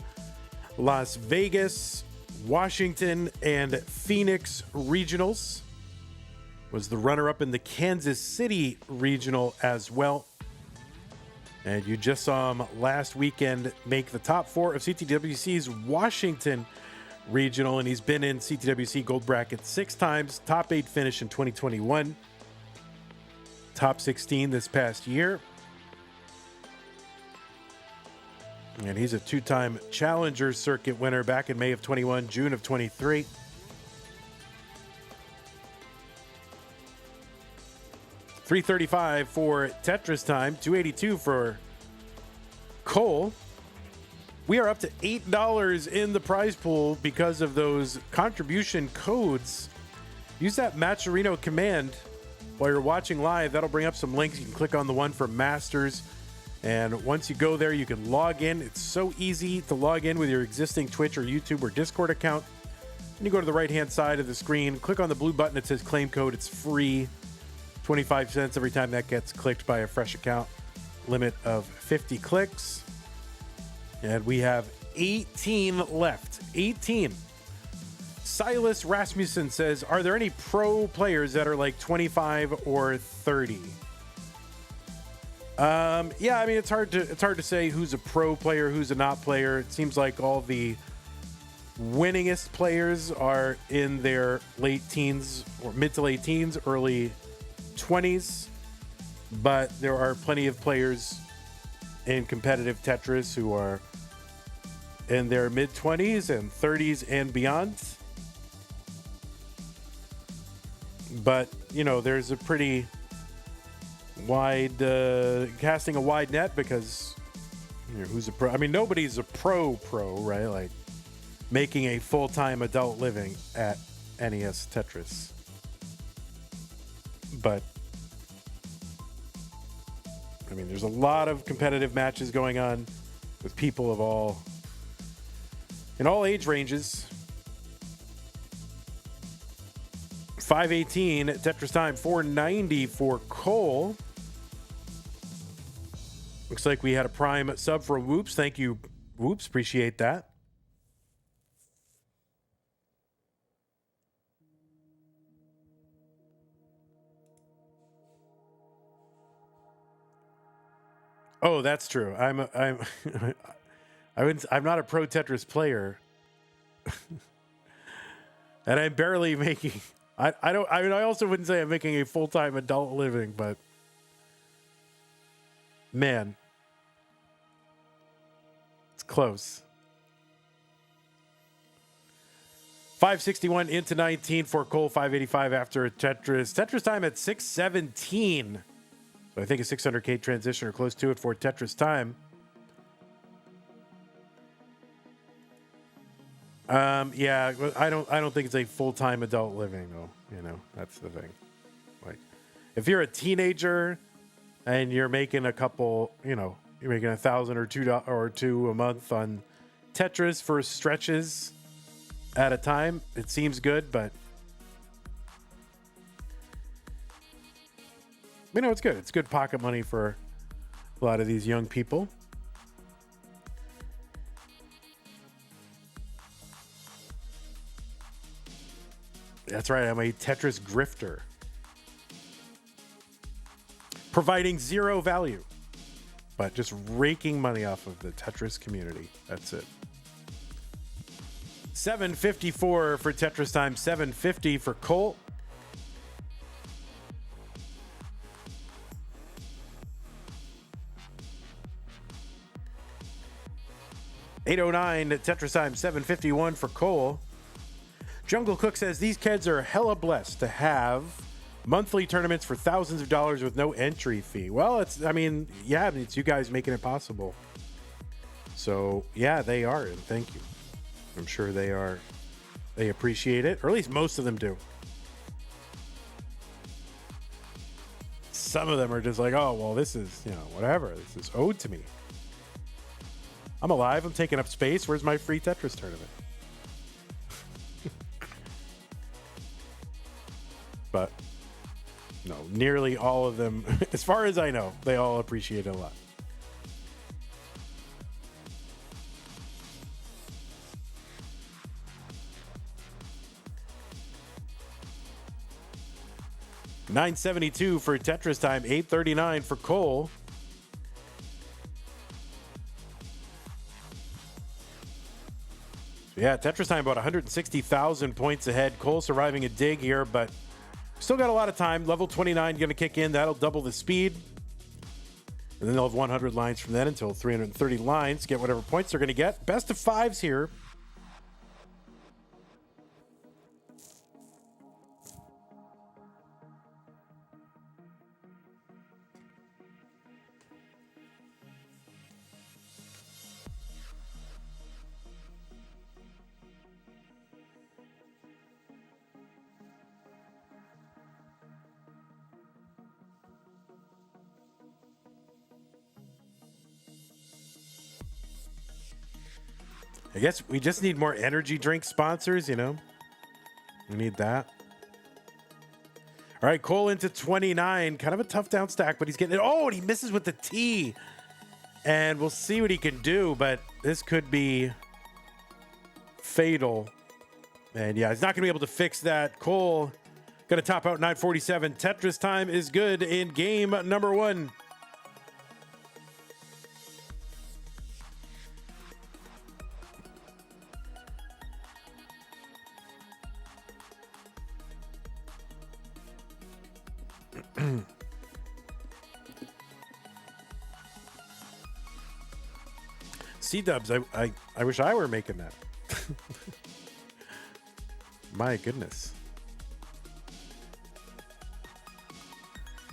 Las Vegas, Washington, and Phoenix regionals. Was the runner-up in the Kansas City regional as well. And you just saw him last weekend make the top 4 of CTWC's Washington regional, and he's been in CTWC gold bracket 6 times. Top 8 finish in 2021. Top 16 this past year. And he's a 2-time Challenger circuit winner back in May of 21, June of 23. $335 for Tetris time, $282 for Cole. We are up to $8 in the prize pool because of those contribution codes. Use that Matcherino command while you're watching live. That'll bring up some links. You can click on the one for Masters. And once you go there, you can log in. It's so easy to log in with your existing Twitch or YouTube or Discord account. And you go to the right-hand side of the screen, click on the blue button that says claim code. It's free. 25 cents every time that gets clicked by a fresh account. Limit of 50 clicks. And we have 18 left. 18. Silas Rasmussen says, are there any pro players that are like 25 or 30? Yeah, I mean, it's hard to say who's a pro player, who's a not player. It seems like all the winningest players are in their late teens or mid to late teens, early 20s. But there are plenty of players in competitive Tetris who are in their mid-20s and 30s and beyond. But, you know, there's a pretty wide, casting a wide net because, you know, who's a pro? I mean, nobody's a pro, right? Like, making a full-time adult living at NES Tetris. But, I mean, there's a lot of competitive matches going on with people of all, in all age ranges. 518 Tetris time, 490 for Cole. Looks like we had a prime sub for Whoops. Thank you, Whoops. Appreciate that. Oh, that's true. I'm not a pro Tetris player. And I'm barely making I also wouldn't say I'm making a full-time adult living, but man, it's close. 561 into 19 for Cole, 585 after Tetris. Tetris time at 617. So I think a 600K transition or close to it for Tetris time. Yeah, I don't think it's a full-time adult living though. You know, that's the thing. Like, if you're a teenager and you're making a couple, you know, you're making $1,000 or $2 a month on Tetris for stretches at a time, it seems good, but you know, it's good. It's good pocket money for a lot of these young people. That's right. I'm a Tetris grifter. Providing zero value, but just raking money off of the Tetris community. That's it. 754 for Tetris time. 750 for Colt. $809 Tetris time. 751 for Cole. Jungle Cook says these kids are hella blessed to have monthly tournaments for thousands of dollars with no entry fee. Well, it's you guys making it possible. So yeah, they are, and thank you. I'm sure they are. They appreciate it, or at least most of them do. Some of them are just like, oh, well, this is, you know, whatever. This is owed to me. I'm alive. I'm taking up space. Where's my free Tetris tournament? But no, nearly all of them, as far as I know, they all appreciate it a lot. $972 for Tetris time, $839 for Cole. Yeah, Tetris time about 160,000 points ahead. Cole surviving a dig here, but still got a lot of time. Level 29 going to kick in. That'll double the speed. And then they'll have 100 lines from then until 330 lines. Get whatever points they're going to get. Best of fives here. I guess we just need more energy drink sponsors, you know? We need that. All right, Cole into 29. Kind of a tough down stack, but he's getting it. Oh, and he misses with the T. And we'll see what he can do, but this could be fatal. And yeah, he's not going to be able to fix that. Cole going to top out 947. Tetris time is good in game number 1. C-dubs, I wish I were making that. My goodness.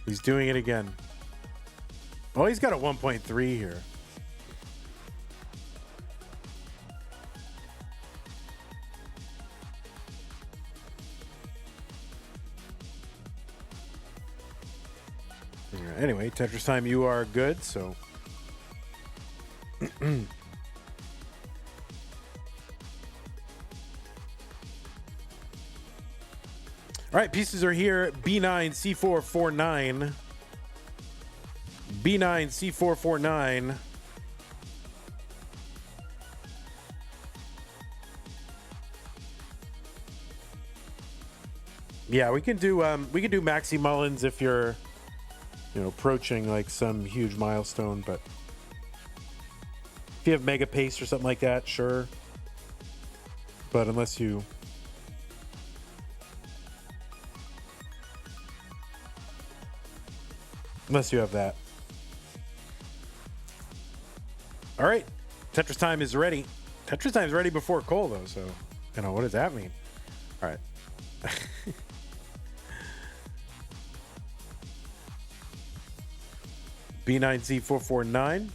He's doing it again. Oh, he's got a 1.3 here. Anyway, Tetris time, you are good, so. All right, pieces are here. B9, C449. B9, C449. Yeah, we can do Maxi Mullins if you're, you know, approaching like some huge milestone, but If you have Mega Pace or something like that, sure. But unless you have that. All right. Tetris time is ready. Tetris time is ready before Cole, though. So, you know, what does that mean? All right. B9Z449.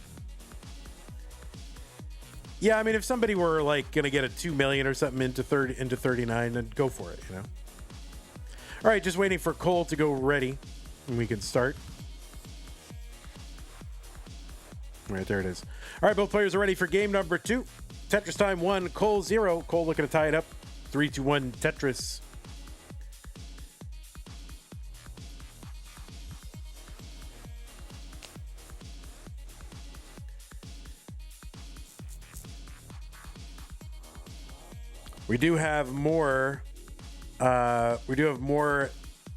Yeah, I mean, if somebody were like gonna get a 2 million or something into 39, then go for it, you know. All right, just waiting for Cole to go ready, and we can start. All right, there it is. All right, both players are ready for game number 2. Tetris time 1, Cole 0. Cole looking to tie it up. 3, 2, 1, Tetris. We do have more. We do have more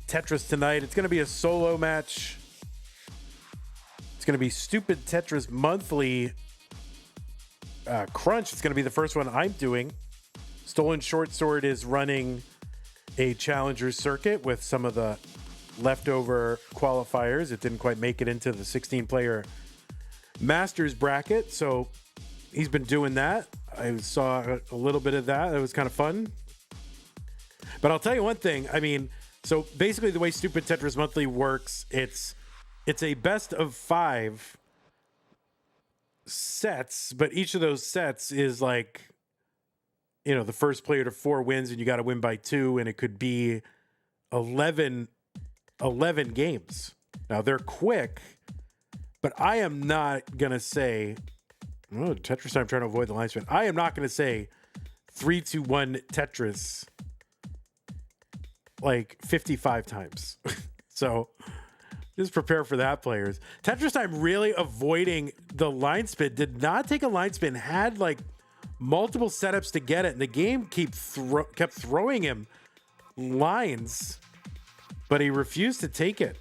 Tetris tonight. It's going to be a solo match. It's going to be Stupid Tetris Monthly Crunch. It's going to be the first one I'm doing. Stolen Short Sword is running a challenger circuit with some of the leftover qualifiers. It didn't quite make it into the 16-player Masters bracket, so he's been doing that. I saw a little bit of that. It was kind of fun. But I'll tell you one thing. I mean, so basically the way Stupid Tetris Monthly works, it's a best of 5 sets, but each of those sets is like, you know, the first player to 4 wins, and you got to win by 2, and it could be 11 games. Now, they're quick, but I am not going to say... Oh, Tetris time, trying to avoid the line spin. I am not going to say 3, 2, 1 Tetris like 55 times. So just prepare for that, players. Tetris time really avoiding the line spin. Did not take a line spin. Had like multiple setups to get it. And the game kept throwing him lines, but he refused to take it.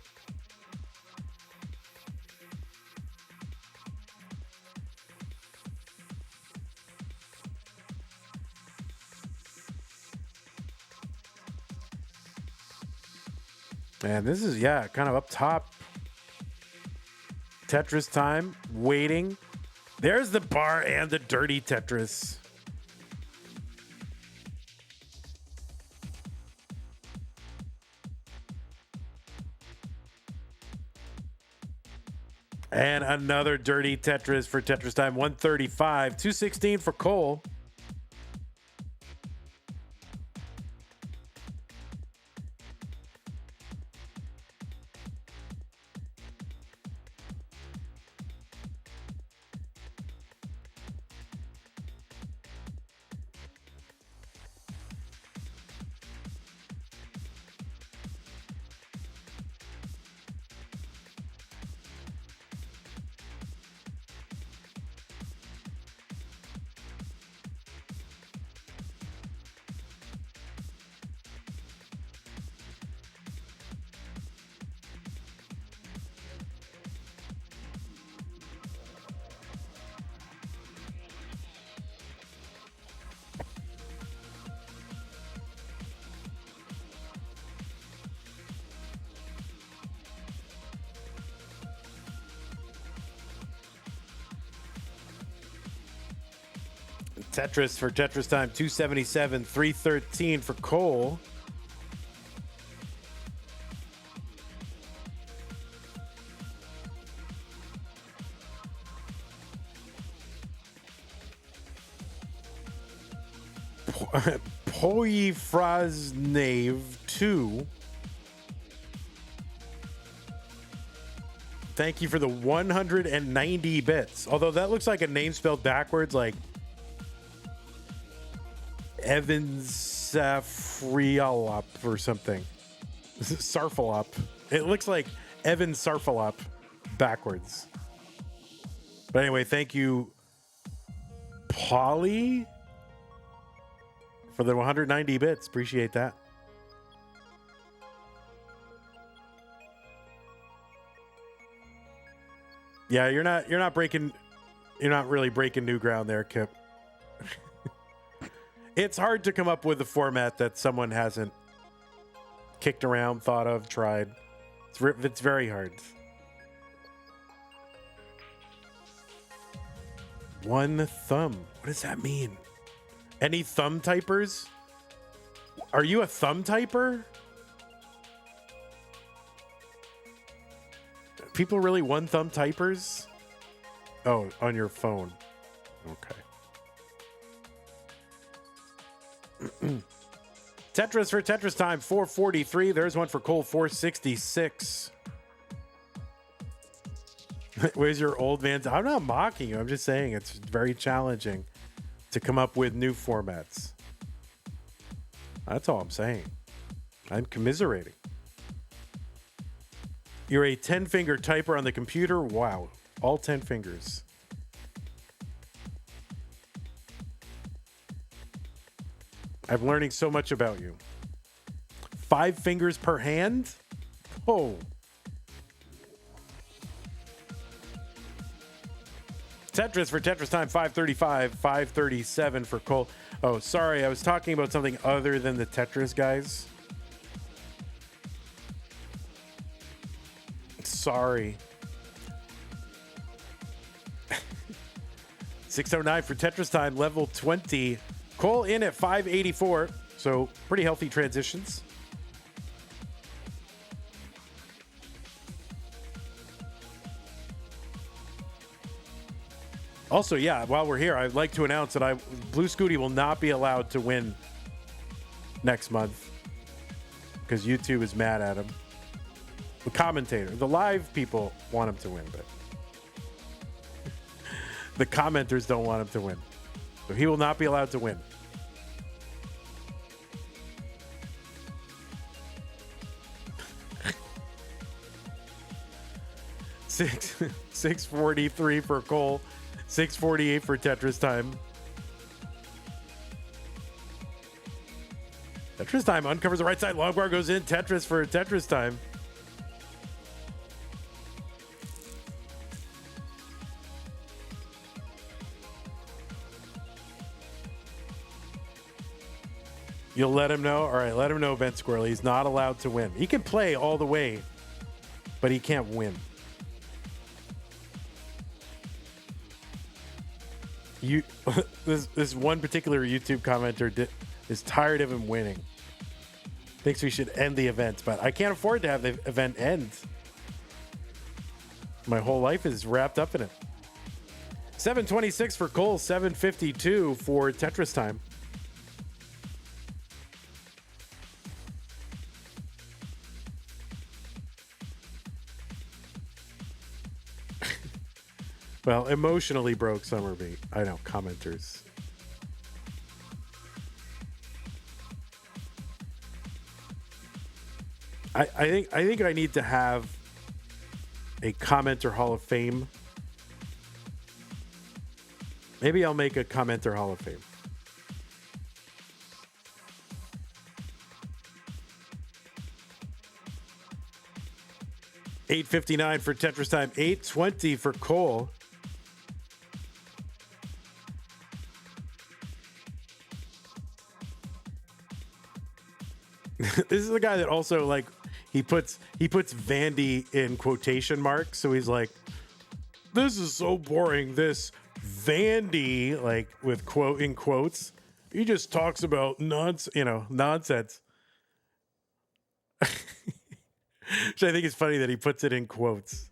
Man, this is, yeah, kind of up top. Tetris time, waiting. There's the bar and the dirty Tetris. And another dirty Tetris for Tetris time, 135. 216 for Cole. Tetris for Tetris time, 277, 313 for Cole. Poyfraznave 2. Thank you for the 190 bits. Although that looks like a name spelled backwards, like Evan Safrialop or something. Sarfalop. It looks like Evan Sarfalop backwards. But anyway, thank you, Polly, for the 190 bits. Appreciate that. Yeah, you're not breaking You're not really breaking new ground there, Kip. It's hard to come up with a format that someone hasn't kicked around, thought of, tried. It's very hard. One thumb. What does that mean? Any thumb typers? Are you a thumb typer? People really one thumb typers? Oh, on your phone. Okay. Tetris for Tetris time, 443. There's one for Cole, 466. Where's your old man? I'm not mocking you. I'm just saying it's very challenging to come up with new formats. That's all I'm saying. I'm commiserating. You're a 10-finger typer on the computer? Wow. All 10 fingers. I'm learning so much about you. 5 fingers per hand? Oh. Tetris for Tetris time, 535, 537 for Cole. Oh, sorry. I was talking about something other than the Tetris guys. Sorry. 609 for Tetris time, level 20. Cole in at 584, so pretty healthy transitions. Also, yeah, while we're here, I'd like to announce that Blue Scooty will not be allowed to win next month because YouTube is mad at him. The commentator, the live people want him to win, but the commenters don't want him to win. So he will not be allowed to win. $643 for Cole, 648 for Tetris time. Tetris time uncovers the right side. Long bar goes in. Tetris for Tetris time. You'll let him know? All right, let him know, Ben Squirrel. He's not allowed to win. He can play all the way, but he can't win. This one particular YouTube commenter is tired of him winning. Thinks we should end the event, but I can't afford to have the event end. My whole life is wrapped up in it. 726 for Cole, 752 for Tetris time. Well, emotionally broke Summerby. I know, commenters. I think I need to have a commenter Hall of Fame. Maybe I'll make a commenter Hall of Fame. $8.59 for Tetris time. $8.20 for Cole. This is the guy that also, like, he puts Vandy in quotation marks. So he's like, this is so boring. This Vandy, like with quote in quotes, he just talks about nonsense. Which I think is funny that he puts it in quotes.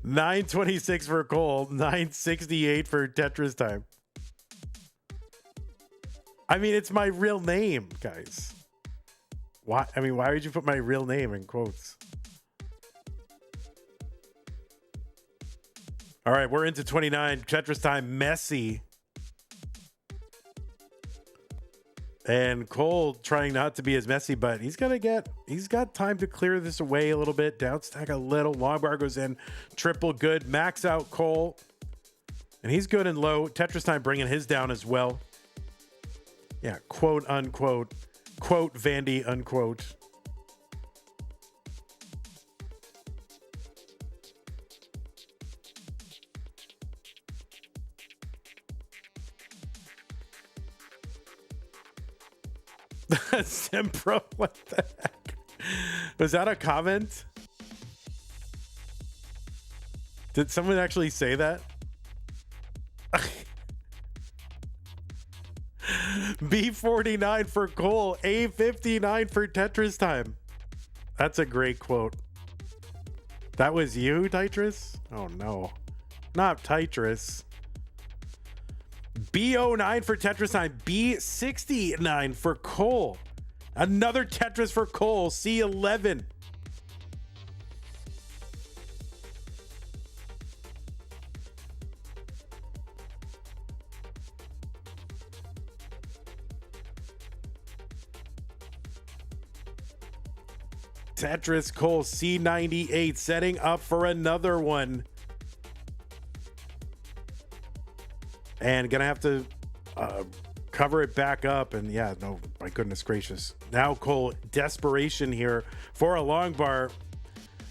926 for Cole, 968 for Tetris time. I mean, it's my real name, guys. Why? I mean, why would you put my real name in quotes? All right, we're into 29. Tetris time, Messi. And Cole trying not to be as messy, but he's got time to clear this away a little bit. Down stack a little. Long bar goes in. Triple good. Max out Cole. And he's good and low. Tetris time bringing his down as well. Yeah, quote unquote. Quote Vandy unquote. Simpro, what the heck? Was that a comment? Did someone actually say that? B49 for Cole, A59 for Tetris time. That's a great quote. That was you, Tetris? Oh no, not Tetris. B09 for Tetris time, B69 for Cole. Another Tetris for Cole, C11. Tetris Cole C98 setting up for another one. And gonna have to cover it back up. And yeah, no, my goodness gracious. Now Cole, desperation here for a long bar.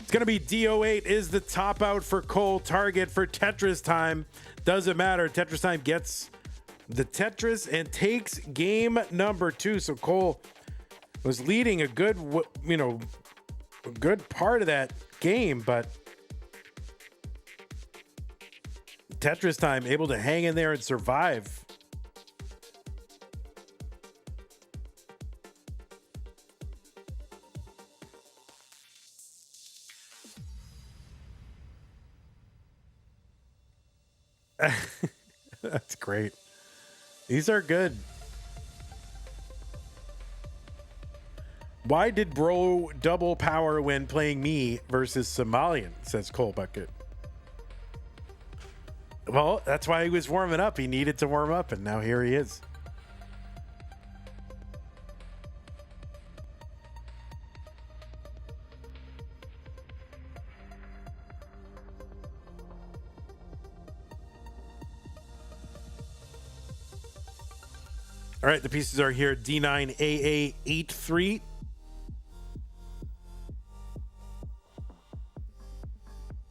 It's gonna be D08 is the top out for Cole. Target for Tetris time. Doesn't matter. Tetris time gets the Tetris and takes game number 2. So Cole was leading a good, a good part of that game, but Tetris time able to hang in there and survive. That's great. These are good. Why did bro double power when playing me versus Somalian, says Cole Bucket. Well, that's why he was warming up. He needed to warm up, and now here he is. All right, the pieces are here. D9AA83.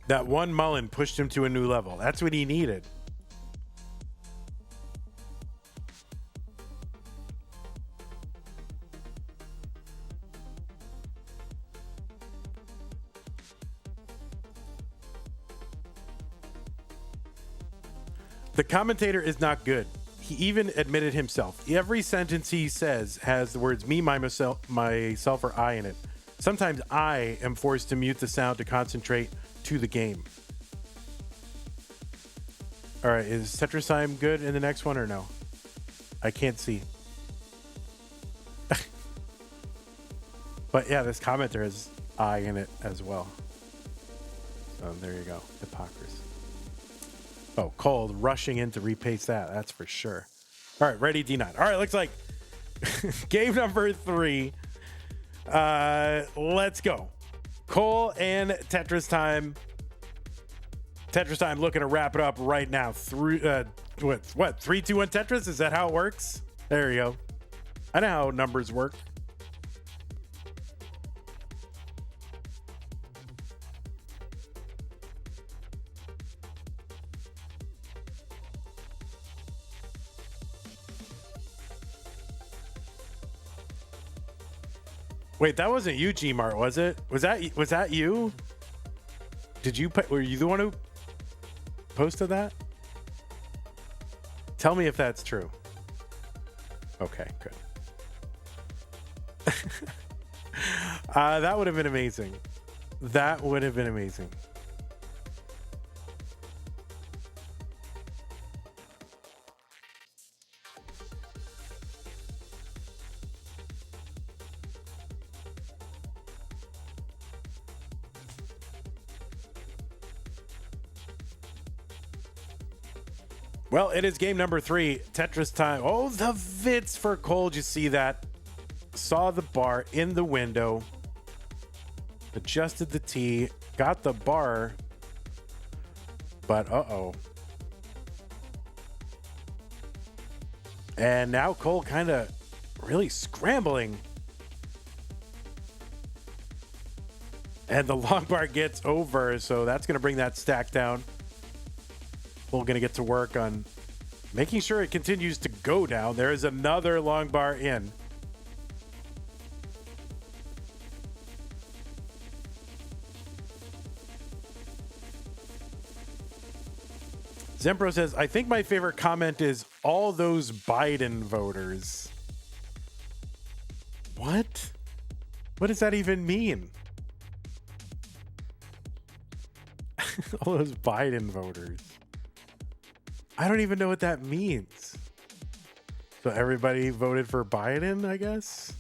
That one Mullen pushed him to a new level. That's what he needed. The commentator is not good. He even admitted himself. Every sentence he says has the words me, myself, or I in it. Sometimes I am forced to mute the sound to concentrate to the game. All right, is Tetris time good in the next one or no? I can't see. But yeah, this commenter has I in it as well. So there you go. Hypocrisy. Oh, Cole rushing in to repaste that. That's for sure. All right, ready, D9. All right, looks like game number 3. Let's go. Cole and Tetris time. Tetris time looking to wrap it up right now. What? 3, 2, 1 Tetris? Is that how it works? There you go. I know how numbers work. Wait, that wasn't you, Gmart, was it? Was that you? Were you the one who posted that? Tell me if that's true. Okay, good. That would have been amazing. That would have been amazing. Well, it is game number 3, Tetris time. Oh, the Vits for Cole. Did you see that? Saw the bar in the window. Adjusted the T. Got the bar. But uh-oh. And now Cole kind of really scrambling. And the long bar gets over, so that's going to bring that stack down. We're going to get to work on making sure it continues to go down. There is another long bar in. Zempro says, I think my favorite comment is all those Biden voters. What? What does that even mean? All those Biden voters. I don't even know what that means. So everybody voted for Biden, I guess?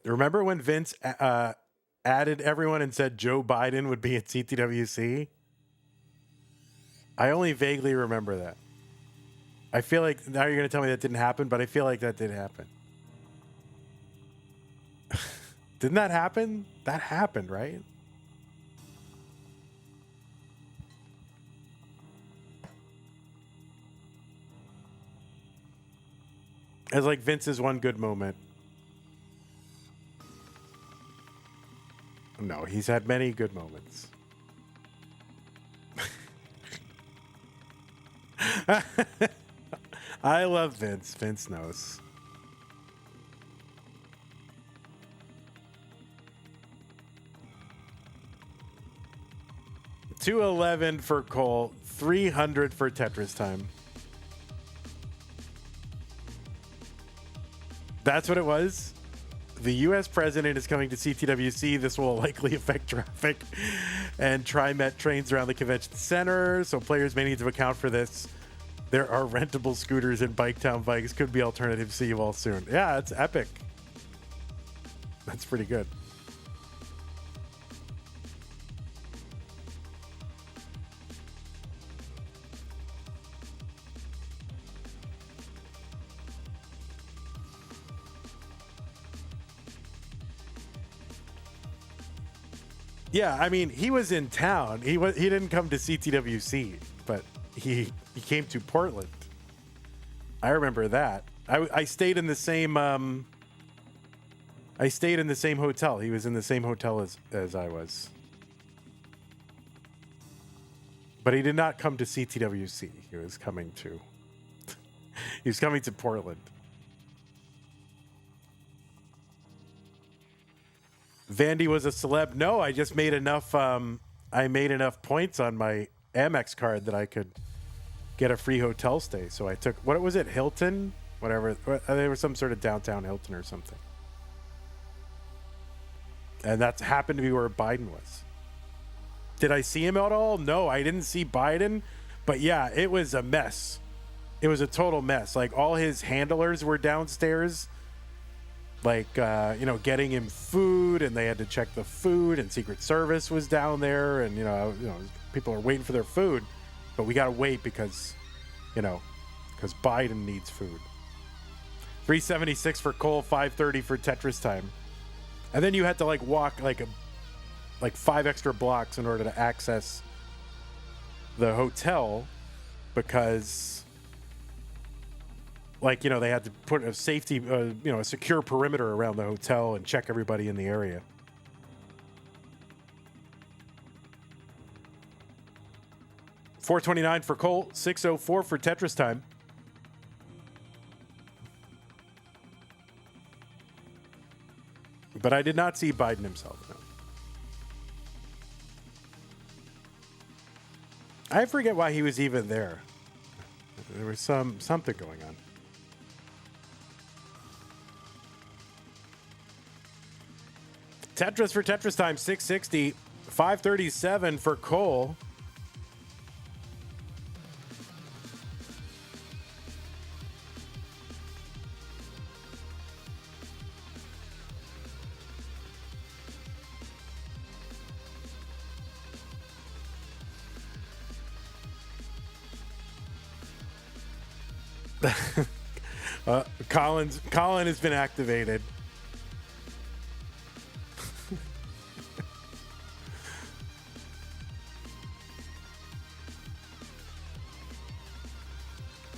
Remember when Vince added everyone and said Joe Biden would be at CTWC? I only vaguely remember that. I feel like now you're going to tell me that didn't happen, but I feel like that did happen. Didn't that happen? That happened, right? It's like Vince's one good moment. No, he's had many good moments. I love Vince. Vince knows. $211 for Cole, $300 for Tetris time. That's what it was. The U.S. president is coming to CTWC. This will likely affect traffic and TriMet trains around the convention center, so players may need to account for this. There are rentable scooters in Biketown bikes. Could be alternative. See you all soon. Yeah, it's epic. That's pretty good. Yeah, I mean, he was in town. He didn't come to CTWC, but he came to Portland. I remember that. I stayed in the same hotel. He was in the same hotel as I was. But he did not come to CTWC. He was coming to Portland. Vandy was a celeb. No, I just made enough. I made enough points on my Amex card that I could get a free hotel stay. So I took, what was it, Hilton? Whatever. There was some sort of downtown Hilton or something. And that happened to be where Biden was. Did I see him at all? No, I didn't see Biden. But yeah, it was a mess. It was a total mess. Like all his handlers were downstairs. Like, getting him food, and they had to check the food, and Secret Service was down there, and, people are waiting for their food, but we got to wait because Biden needs food. 376 for Cole, 530 for Tetris time. And then you had to, walk, 5 extra blocks in order to access the hotel because... they had to put a safety, a secure perimeter around the hotel and check everybody in the area. $429 for Cole, $604 for Tetris time. But I did not see Biden himself, no. I forget why he was even there. There was something going on. Tetris for Tetris time, 660. 537 for Cole. Colin has been activated.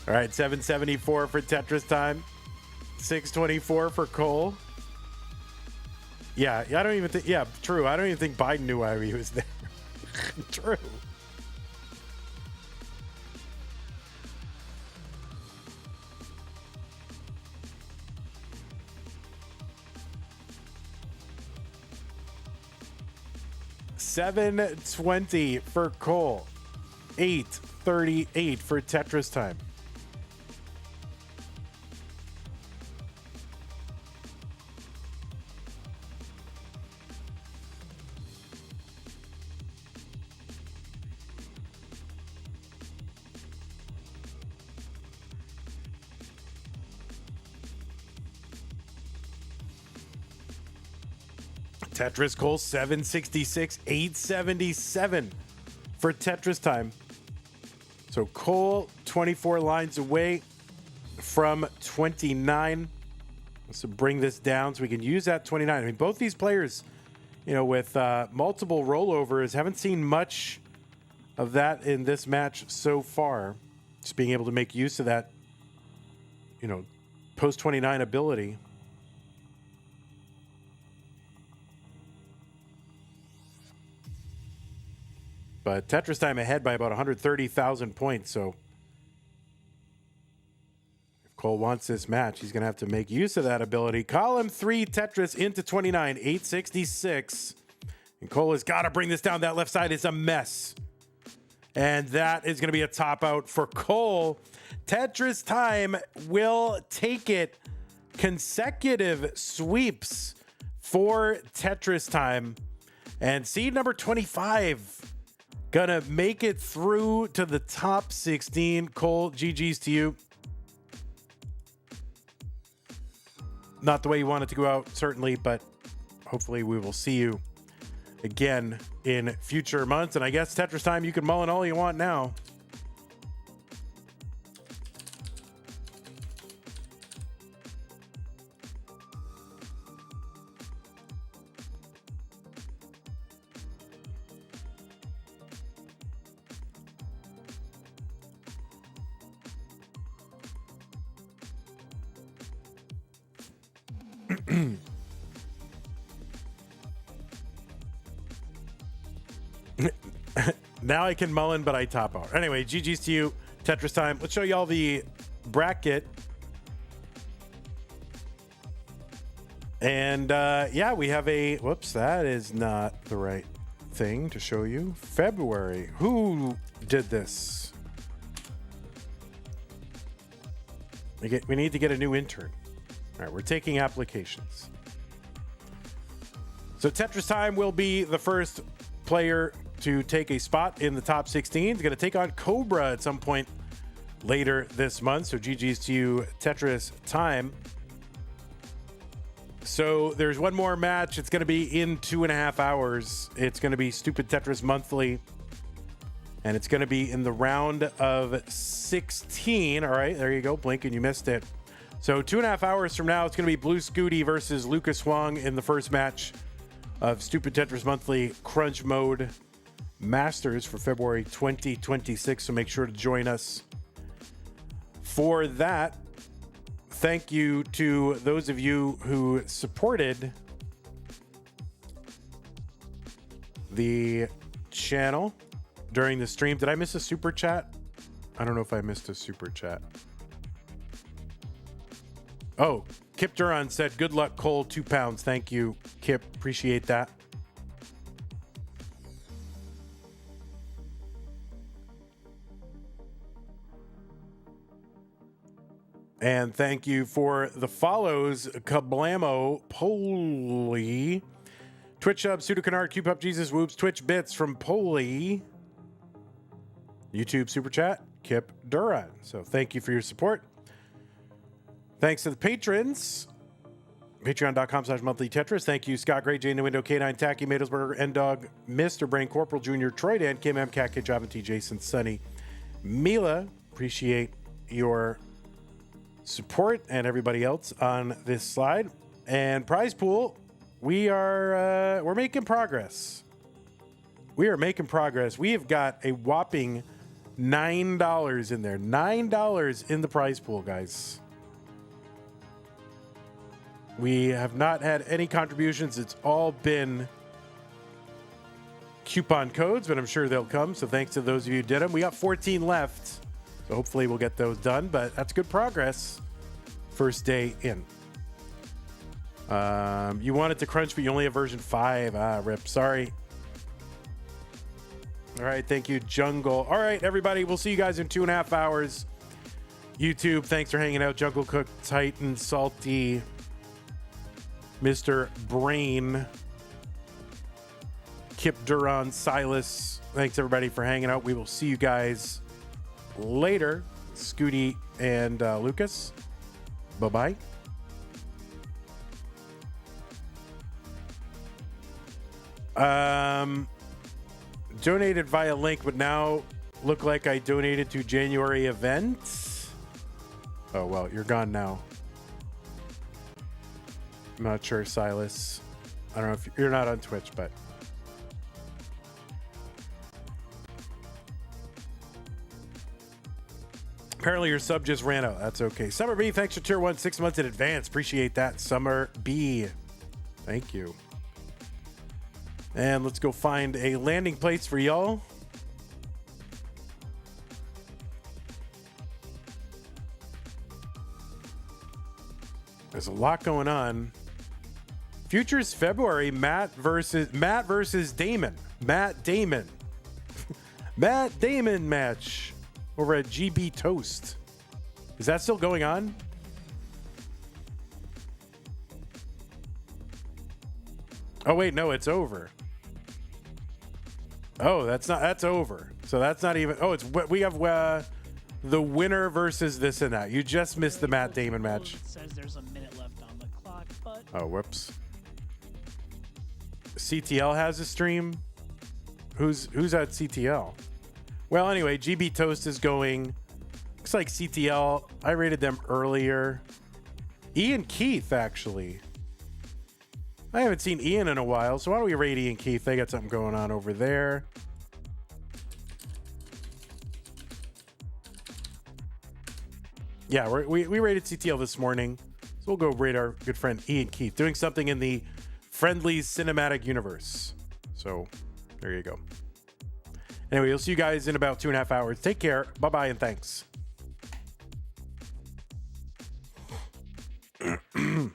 All right, 774 for Tetris time. 624 for Cole. Yeah, I don't even think. Yeah, true. I don't even think Biden knew why he was there. True. $720 for Cole. $838 for Tetris time. Tetris Cole 766, 877 for Tetris time. So Cole 24 lines away from 29. So bring this down so we can use that 29. I mean, both these players, you know, with multiple rollovers, haven't seen much of that in this match so far. Just being able to make use of that, you know, post 29 ability. But Tetris time ahead by about 130,000 points. So if Cole wants this match, he's going to have to make use of that ability. Column 3 Tetris into 29, 866. And Cole has got to bring this down. That left side is a mess. And that is going to be a top out for Cole. Tetris time will take it. Consecutive sweeps for Tetris time. And seed number 25 gonna make it through to the top 16. Cole, GG's to you. Not the way you want it to go out, certainly, but hopefully we will see you again in future months. And I guess Tetris time, you can mullen all you want now. Now I can mullen, but I top out. Anyway, GG's to you. Tetris time. Let's show y'all the bracket. And yeah, we have a, whoops, that is not the right thing to show you. February. Who did this? We need to get a new intern. All right, we're taking applications. So Tetris time will be the first player to take a spot in the top 16. He's going to take on Cobra at some point later this month. So GG's to you, Tetris time. So there's one more match. It's going to be in 2.5 hours. It's going to be Stupid Tetris Monthly. And it's going to be in the round of 16. All right, there you go. Blink and you missed it. So 2.5 hours from now, it's going to be Blue Scooty versus Lucas Huang in the first match of Stupid Tetris Monthly Crunch Mode Masters for February 2026. So make sure to join us for that. Thank you to those of you who supported the channel during the stream. Did I miss a super chat? I don't know if I missed a super chat. Oh, Kip Duran said, good luck, Cole, 2 pounds. Thank you, Kip. Appreciate that. And thank you for the follows, Kablamo, Poli, Twitch Hub, Pseudo Canard, Cube Up, Jesus Whoops, Twitch Bits from Poli, YouTube Super Chat, Kip Duran. So thank you for your support. Thanks to the patrons. Patreon.com/monthly Tetris. Thank you, Scott Gray, Jane the Window, K9, Tacky, Madelsberger, N-Dog, Mr. Brain, Corporal Jr., Troy Dan, Kim M, Cat Kid, Java T, Jason, Sunny, Mila. Appreciate your support and everybody else on this slide. And prize pool, we're making progress. We are making progress. We have got a whopping $9 in there. $9 in the prize pool, guys. We have not had any contributions. It's all been coupon codes, but I'm sure they'll come. So thanks to those of you who did them. We got 14 left. So hopefully we'll get those done, but that's good progress. First day in. You wanted to crunch, but you only have version 5. Rip. Sorry. All right. Thank you, Jungle. All right, everybody. We'll see you guys in 2.5 hours. YouTube, thanks for hanging out. Jungle Cook, Titan, Salty, Mr. Brain, Kip Duran, Silas. Thanks, everybody, for hanging out. We will see you guys later. Scooty and Lucas. Bye-bye. Donated via link, but now look like I donated to January event. Oh, well, you're gone now. I'm not sure, Silas. I don't know if you're not on Twitch, but apparently your sub just ran out. That's okay. Summer B, thanks for tier 1, 6 months in advance. Appreciate that, Summer B. Thank you. And let's go find a landing place for y'all. There's a lot going on. Futures February, Matt versus Damon. Matt Damon. Matt Damon match over at GB Toast. Is that still going on? Oh wait, no, it's over. Oh, that's over. So that's not even. Oh, we have the winner versus this and that. You just missed the Matt Damon match. It says there's a minute left on the clock, but oh, whoops. CTL has a stream. Who's at CTL? Well, anyway, GB Toast is going. Looks like CTL. I rated them earlier. Ian Keith, actually. I haven't seen Ian in a while, so why don't we rate Ian Keith? They got something going on over there. Yeah, we rated CTL this morning, so we'll go rate our good friend Ian Keith, doing something in the Friendly Cinematic Universe. So there you go. Anyway, we'll see you guys in about 2.5 hours. Take care. Bye-bye, and thanks.